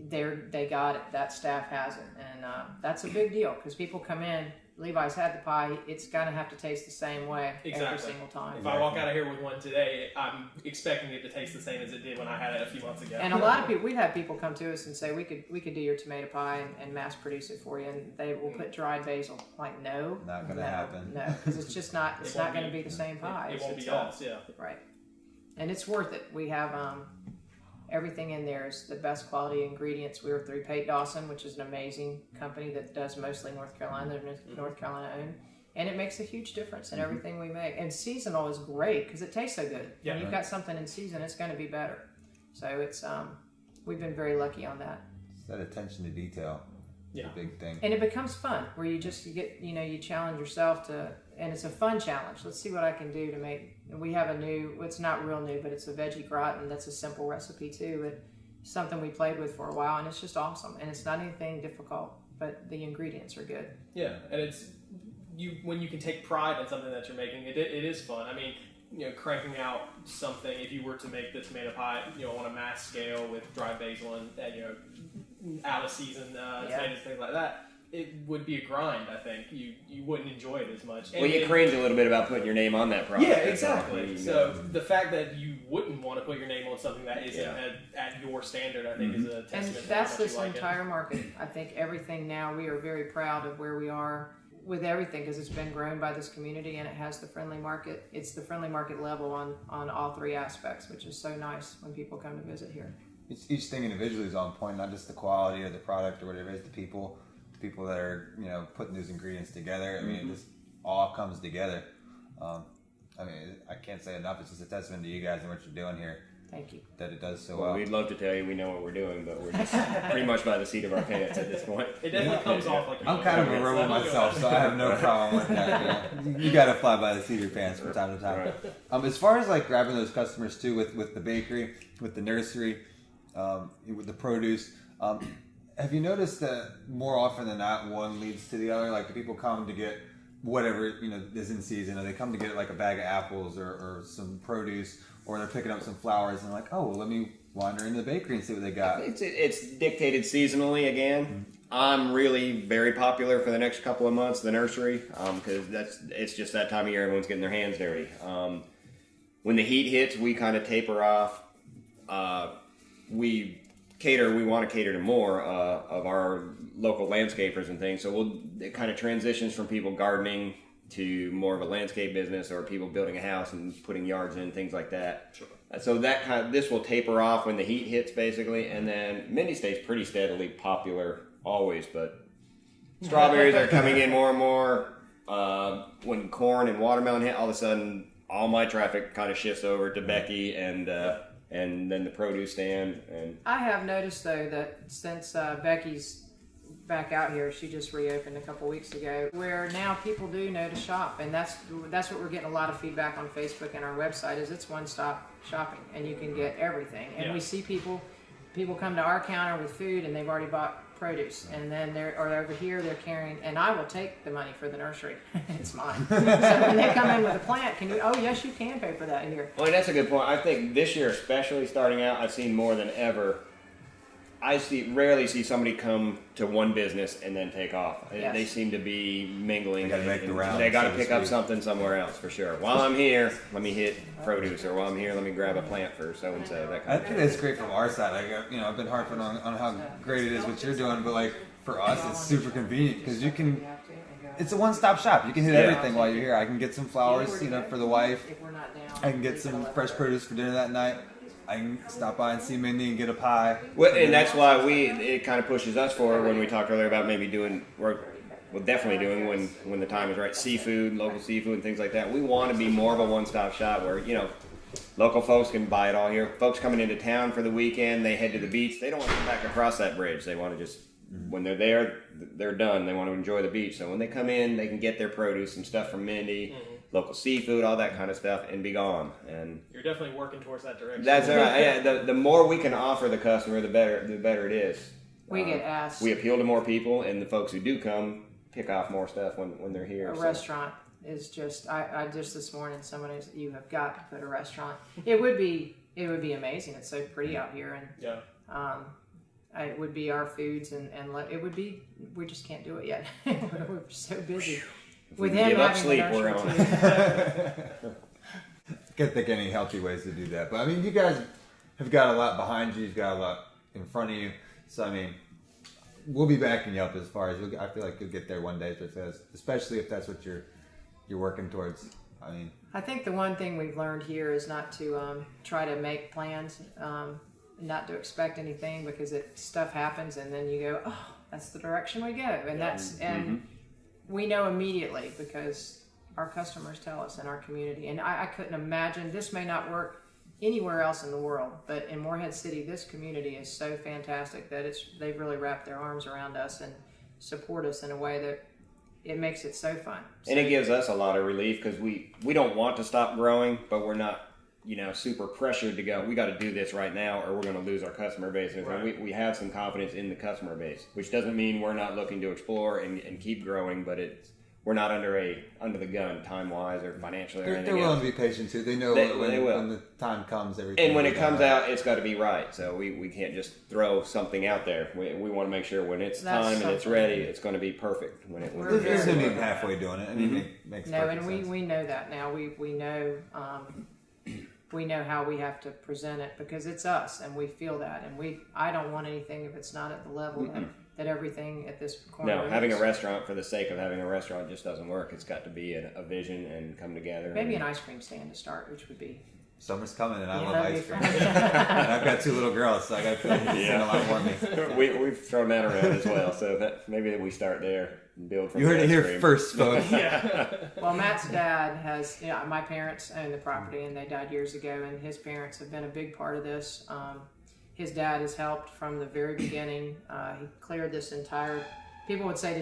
they got it. That staff has it, and that's a big deal because people come in Levi's had the pie, it's gonna have to taste the same way every single time. If I walk out of here with one today, I'm expecting it to taste the same as it did when I had it a few months ago. And a lot of people, we've had people come to us and say, we could do your tomato pie and mass produce it for you, and they will put dried basil. Like, no, Not gonna happen. No, because it's just not. It's not going to be the same pie. It won't be us, yeah. Right, and it's worth it. We have everything in there is the best quality ingredients. We were through Pate Dawson, which is an amazing company that does mostly North Carolina. They're North Carolina owned. And it makes a huge difference in everything we make. And seasonal is great because it tastes so good. Yeah, when you've got something in season, it's going to be better. So it's we've been very lucky on that. It's that attention to detail. Yeah, a big thing. And it becomes fun where you get you challenge yourself to, and it's a fun challenge. Let's see what I can do to make. We have a new, it's not real new, but it's a veggie gratin. That's a simple recipe too, but something we played with for a while, and it's just awesome. And it's not anything difficult, but the ingredients are good. Yeah, and it's when you can take pride in something that you're making, it is fun. I mean, cranking out something, if you were to make the tomato pie, on a mass scale with dried basil and out of season tomatoes, things like that, it would be a grind. I think you wouldn't enjoy it as much. Well, you cringe a little bit about putting your name on that product. Yeah, exactly. So the fact that you wouldn't want to put your name on something that isn't at your standard, I think, is a testament. And that's to how much this you like entire market. I think everything now, we are very proud of where we are with everything because it's been grown by this community and it has the friendly market. It's the friendly market level on all three aspects, which is so nice when people come to visit here. Each thing individually is on point, not just the quality of the product or whatever it is, the people that are putting those ingredients together. I mean, it just all comes together. I mean, I can't say enough. It's just a testament to you guys and what you're doing here. Thank you. That it does so well. We'd love to tell you we know what we're doing, but we're just pretty much by the seat of our pants at this point. It definitely comes off like I'm kind of a rebel myself, so I have no problem with that. You got to fly by the seat of your pants from time to time. Right. As far as like grabbing those customers too, with the bakery, with the nursery, with the produce. Have you noticed that more often than not, one leads to the other? Like, do people come to get whatever is in season, or they come to get like a bag of apples or some produce, or they're picking up some flowers and like, oh, well, let me wander into the bakery and see what they got. It's dictated seasonally again. I'm really very popular for the next couple of months, the nursery, because it's just that time of year everyone's getting their hands dirty. When the heat hits, we kind of taper off. We want to cater to more of our local landscapers and things. So it kind of transitions from people gardening to more of a landscape business, or people building a house and putting yards in, things like that. Sure. So this will taper off when the heat hits, basically, and then Mindy stays pretty steadily popular always. But strawberries are coming in more and more. When corn and watermelon hit, all of a sudden, all my traffic kind of shifts over to Becky and then the produce stand. And I have noticed though that since Becky's back out here, she just reopened a couple weeks ago, where now people do know to shop, and that's what we're getting a lot of feedback on Facebook and our website is it's one-stop shopping, and you can get everything. And we see people come to our counter with food and they've already bought produce, and then they're over here they're carrying, and I will take the money for the nursery. It's mine. So when they come in with a plant, yes, you can pay for that here. Well, that's a good point. I think this year, especially starting out, I've seen more than ever. I rarely see somebody come to one business and then take off. Yes. They seem to be mingling. They got to make the round. They got to pick up something somewhere else for sure. While I'm here, let me hit produce, or while I'm here, let me grab a plant for so and so. That kind I think that's great from our side. I've been harping on how great it is what you're doing, but like for us, it's super convenient because you can. It's a one-stop shop. You can hit everything while you're here. I can get some flowers, for the wife. I can get some fresh produce for dinner that night. I can stop by and see Mindy and get a pie. Well, and that's why it kind of pushes us forward when we talked earlier about maybe doing, we'll definitely doing when the time is right, seafood, local seafood and things like that. We want to be more of a one-stop shop where, local folks can buy it all here. Folks coming into town for the weekend, they head to the beach. They don't want to come back across that bridge. They want to just, when they're there, they're done. They want to enjoy the beach. So when they come in, they can get their produce, some stuff from Mindy, local seafood, all that kind of stuff, and be gone. And you're definitely working towards that direction. That's right. Yeah, the more we can offer the customer, the better it is. We get asked. We appeal to more people, and the folks who do come pick off more stuff when they're here. A restaurant is just. I just this morning somebody said, you have got to put a restaurant. It would be amazing. It's so pretty out here, and it would be our foods it would be, we just can't do it yet. We're so busy. With him give up having sleep, the we're nursery on. Can't think of any healthy ways to do that. But I mean, you guys have got a lot behind you. You've got a lot in front of you. So I mean, we'll be backing you up as far as I feel like you'll get there one day, especially if that's what you're working towards. I mean, I think the one thing we've learned here is not to try to make plans, not to expect anything, because stuff happens and then you go, oh, that's the direction we go, and we know immediately because our customers tell us in our community. And I couldn't imagine, this may not work anywhere else in the world, but in Morehead City, this community is so fantastic that they've really wrapped their arms around us and support us in a way that it makes it so fun. And it gives us a lot of relief because we don't want to stop growing, but we're not, super pressured to go, we got to do this right now or we're going to lose our customer base. Right. We have some confidence in the customer base, which doesn't mean we're not looking to explore and keep growing, but we're not under the gun time wise or financially or anything. They're willing to be patient too. They know when the time comes, everything. And when it comes out, it's got to be right. So we can't just throw something out there. We want to make sure when it's time and it's ready, it's going to be perfect. There's no need halfway doing it. I mean, it makes perfect sense. We know that now. We know. We know how we have to present it because it's us, and we feel that. And I don't want anything if it's not at the level that everything at this corner. No, having a restaurant for the sake of having a restaurant just doesn't work. It's got to be a vision and come together. Maybe an ice cream stand to start, which would be. Summer's coming, and I love ice cream. And I've got 2 little girls, so I got to feel a lot more me. We've thrown that around as well, so maybe we start there and build from. You heard it here first, folks. Well, Matt's dad has. My parents own the property, and they died years ago, and his parents have been a big part of this. His dad has helped from the very beginning. He cleared this entire. People would say,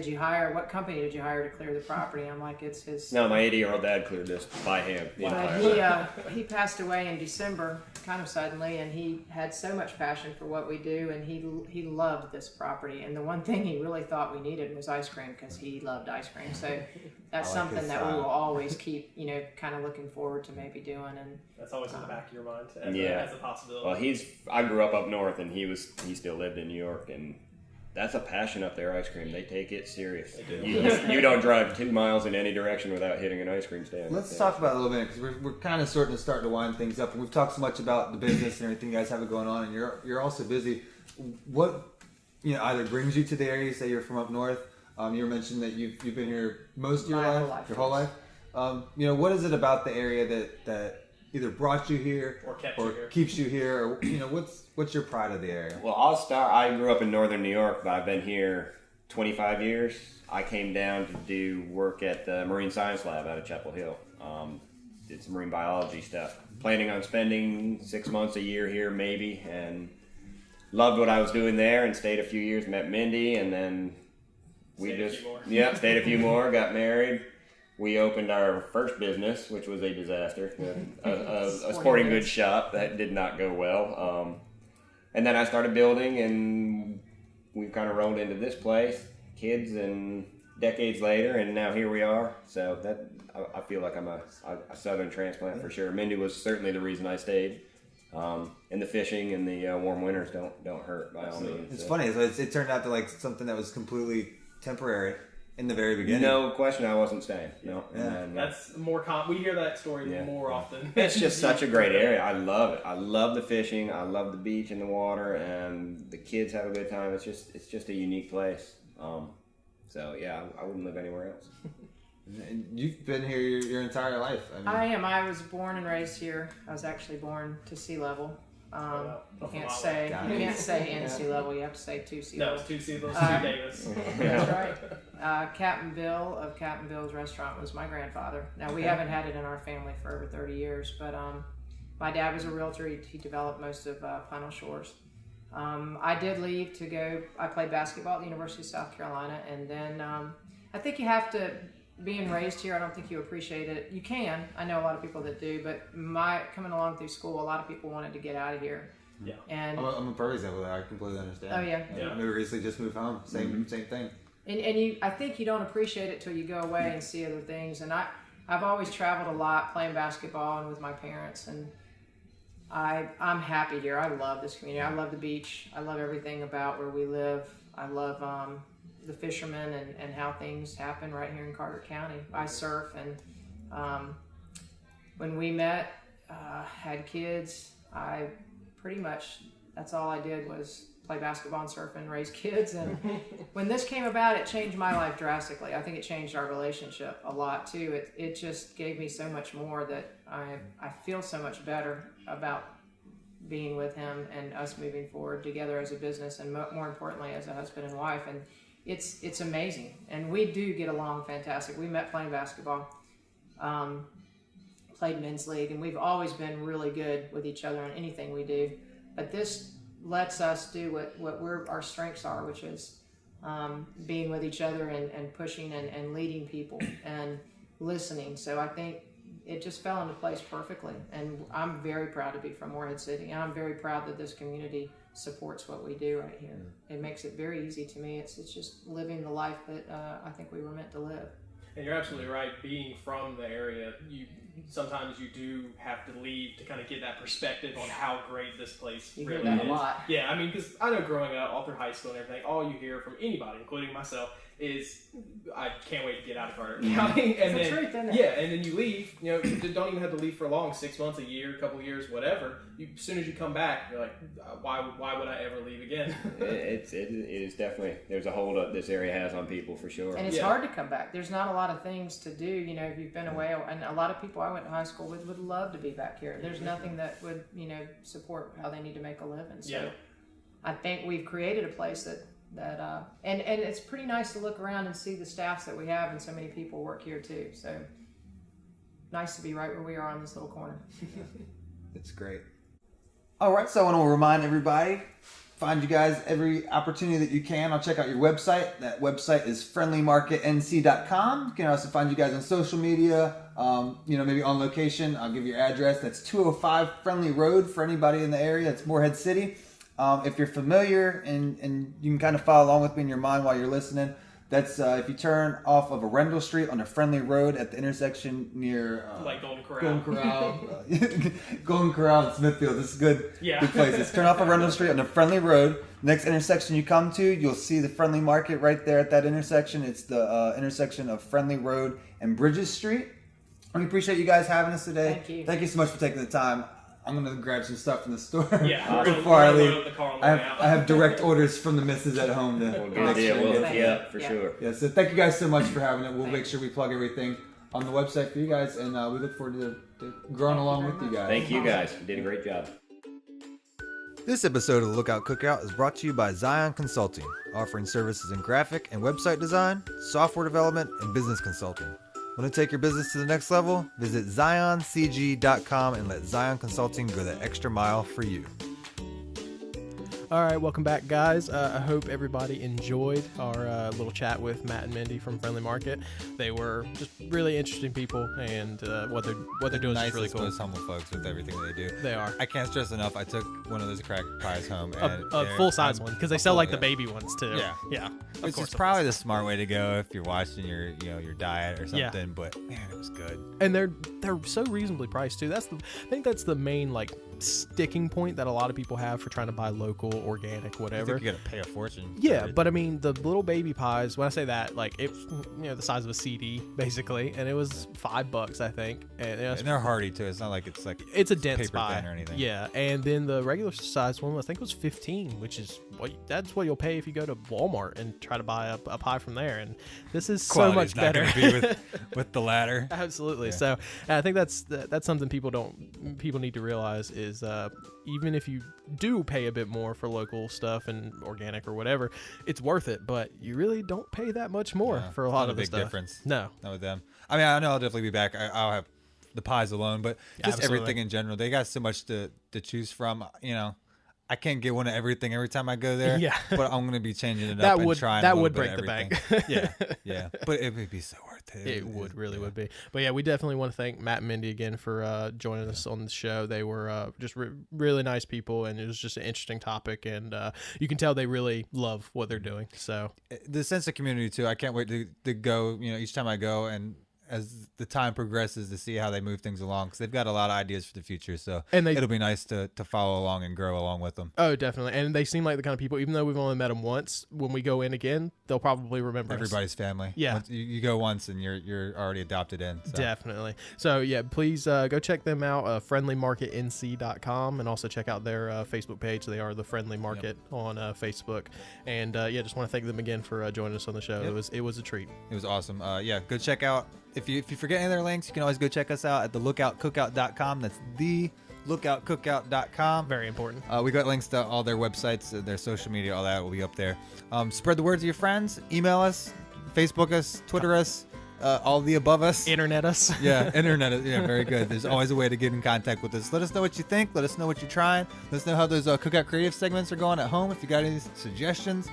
what company did you hire to clear the property? I'm like, it's his. No, my 80-year-old dad cleared this by hand. He passed away in December, kind of suddenly, and he had so much passion for what we do, and he loved this property. And the one thing he really thought we needed was ice cream, because he loved ice cream. So that's something that we will always keep, kind of looking forward to maybe doing. And that's always in the back of your mind as a possibility. Well, I grew up north, and he still lived in New York, and that's a passion up there, ice cream. They take it serious. You don't drive 2 miles in any direction without hitting an ice cream stand. Let's talk about it a little bit, because we're kind of starting to wind things up. And we've talked so much about the business and everything you guys have going on, and you're also busy. What either brings you to the area? You say you're from up north. You were mentioning that you've been here most of your whole life. What is it about the area that either brought you here or keeps you here, or what's your pride of the area? Well, I'll start. I grew up in northern New York, but I've been here 25 years. I came down to do work at the Marine Science Lab out of Chapel Hill. Did some marine biology stuff. Planning on spending 6 months, a year here maybe, and loved what I was doing there and stayed a few years, met Mindy, and then stayed a few more, got married. We opened our first business, which was a disaster, a sporting goods shop that did not go well. And then I started building, and we've kind of rolled into this place, kids, and decades later, and now here we are. So I feel like I'm a Southern transplant for sure. Mindy was certainly the reason I stayed. And the fishing and the warm winters don't hurt by all means. It's funny. It turned out to something that was completely temporary. In the very beginning, no question, I wasn't staying. No, that's more we hear that story more often. It's just such a great area. I love it. I love the fishing. I love the beach and the water, and the kids have a good time. It's just a unique place. I wouldn't live anywhere else. And you've been here your entire life. I am. I was born and raised here. I was actually born to sea level. You can't say in sea level. You have to say to sea level. No, it's 2 sea level. 2 Davis. That's right. Captain Bill of Captain Bill's Restaurant was my grandfather. Now we haven't had it in our family for over 30 years, but my dad was a realtor. He developed most of Pinal Shores. I did leave to go. I played basketball at the University of South Carolina, and then I think you have to. Being raised here, I don't think you appreciate it. You can. I know a lot of people that do, but coming along through school, a lot of people wanted to get out of here. Yeah. And I'm a perfect example of that. I completely understand. Oh yeah. I recently just moved home. Same thing. And I think you don't appreciate it till you go away and see other things. And I've always traveled a lot, playing basketball and with my parents. And I'm happy here. I love this community. I love the beach. I love everything about where we live. I love the fishermen and how things happen right here in Carter County. I surf, and when we met, had kids, I pretty much, that's all I did was play basketball and surf and raise kids. And when this came about, it changed my life drastically. I think it changed our relationship a lot too. It just gave me so much more that I feel so much better about being with him and us moving forward together as a business, and more importantly as a husband and wife. And it's amazing, and we do get along fantastic. We met playing basketball, played men's league, and we've always been really good with each other on anything we do. But this lets us do what our strengths are, which is being with each other and pushing and leading people and listening. So I think it just fell into place perfectly, and I'm very proud to be from Morehead City, and I'm very proud that this community supports what we do right here. It makes it very easy to me. It's just living the life that I think we were meant to live. And you're absolutely right. Being from the area, sometimes you do have to leave to kind of get that perspective on how great this place really hear that is. a lot. Yeah, I mean, because I know growing up, all through high school and everything, all you hear from anybody, including myself, is I can't wait to get out of Carter County. And It's then, the truth, isn't it? yeah, and then you leave. You don't even have to leave for long, 6 months, a year, a couple years, whatever. As soon as you come back, you're like, why would I ever leave again? It is definitely, there's a hold up this area has on people for sure. And it's hard to come back. There's not a lot of things to do, if you've been away. And a lot of people I went to high school with would love to be back here. There's nothing that would, support how they need to make a living. So I think we've created a place that and it's pretty nice to look around and see the staffs that we have, and so many people work here too. So nice to be right where we are on this little corner. It's great. All right, so I want to remind everybody, find you guys every opportunity that you can. I'll check out your website. That website is friendlymarketnc.com. You can also find you guys on social media, maybe on location. I'll give you your address. That's 205 Friendly Road for anybody in the area. It's Morehead City. If you're familiar and you can kind of follow along with me in your mind while you're listening, that's if you turn off of Arundel Street on a Friendly Road at the intersection near like Golden Corral. Golden Corral and Smithfield. This is good places. Turn off Arundel Street on a Friendly Road. Next intersection you come to, you'll see the Friendly Market right there at that intersection. It's the intersection of Friendly Road and Bridges Street. We appreciate you guys having us today. Thank you. Thank you so much for taking the time. I'm going to grab some stuff from the store Before I leave. I have direct orders from the missus at home to Good deal. We'll hook you up for sure. Yeah, so thank you guys so much for having it. We'll make sure we plug everything on the website for you guys, and we look forward to growing along with you guys. Thank you guys. You did a great job. This episode of the Lookout Cookout is brought to you by Zion Consulting, offering services in graphic and website design, software development, and business consulting. Want to take your business to the next level? Visit zioncg.com and let Zion Consulting go the extra mile for you. All right, welcome back, guys. I hope everybody enjoyed our little chat with Matt and Mindy from Friendly Market. They were just really interesting people, and what they're doing is really cool. Most humble folks with everything they do. They are. I can't stress enough. I took one of those cracker pies home, and a full size one, because they sell like the baby ones too. Yeah. Which is probably the smart way to go if you're watching your diet or something. Yeah. But man, it was good. And they're so reasonably priced too. I think that's the main sticking point that a lot of people have for trying to buy local, organic, whatever. I think you gotta pay a fortune. Yeah, but I mean the little baby pies, when I say that, it's the size of a CD basically, and it was $5, I think. And they're hearty too. It's not like it's a dense paper pie thin or anything. Yeah, and then the regular size one I think was $15, which is that's what you'll pay if you go to Walmart and try to buy a pie from there. And this is so much better. Not gonna be with the latter. Absolutely. Yeah. So I think that's something people need to realize is even if you do pay a bit more for local stuff and organic or whatever, it's worth it. But you really don't pay that much more for a lot of the stuff. Big difference. No, not with them. I mean, I know I'll definitely be back. I'll have the pies alone, but just everything in general. They got so much to choose from. I can't get one of everything every time I go there. Yeah, but I'm gonna be changing it up and trying. That would break the bank. yeah, but it would be so worth it. It would be. But yeah, we definitely want to thank Matt and Mindy again for joining us on the show. They were just really nice people, and it was just an interesting topic, and you can tell they really love what they're doing. So the sense of community too. I can't wait to go. Each time I go and as the time progresses to see how they move things along, because they've got a lot of ideas for the future. So And it'll be nice to follow along and grow along with them. Oh, definitely. And they seem like the kind of people, even though we've only met them once, when we go in again, they'll probably remember us. Everybody's family. Yeah. Once you go once and you're already adopted in. So. Definitely. So yeah, please go check them out, friendlymarketnc.com, and also check out their Facebook page. They are the Friendly Market on Facebook. And yeah, just want to thank them again for joining us on the show. Yep. It was a treat. It was awesome. Yeah, go check out. If you forget any of their links, you can always go check us out at thelookoutcookout.com. That's thelookoutcookout.com. Very important. We got links to all their websites, their social media, all that will be up there. Spread the word to your friends. Email us, Facebook us, Twitter us, all the above us. Internet us. Yeah, internet. Yeah, very good. There's always a way to get in contact with us. Let us know what you think. Let us know what you're trying. Let us know how those Cookout Creative segments are going at home. If you got any suggestions.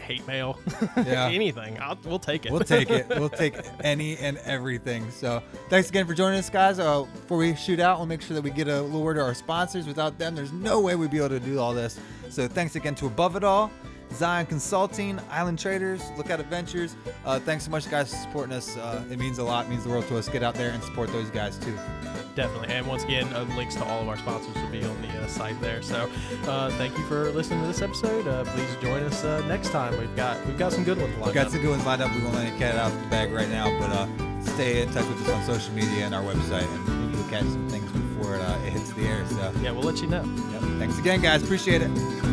Hate mail. Yeah. Anything. We'll take it. We'll take it. We'll take any and everything. So thanks again for joining us, guys. Before we shoot out, we'll make sure that we get a little word to our sponsors. Without them, there's no way we'd be able to do all this. So thanks again to Above It All, Zion Consulting, Island Traders, Lookout Adventures. Thanks so much, guys, for supporting us. It means a lot. It means the world to us. Get out there and support those guys, too. Definitely. And once again, links to all of our sponsors will be on the site there. So thank you for listening to this episode. Please join us next time. We've got some good ones lined up. We've got some good ones lined up. We won't let it cat out of the bag right now, but stay in touch with us on social media and our website, and maybe we'll catch some things before it hits the air. So yeah, we'll let you know. Yep. Thanks again, guys. Appreciate it.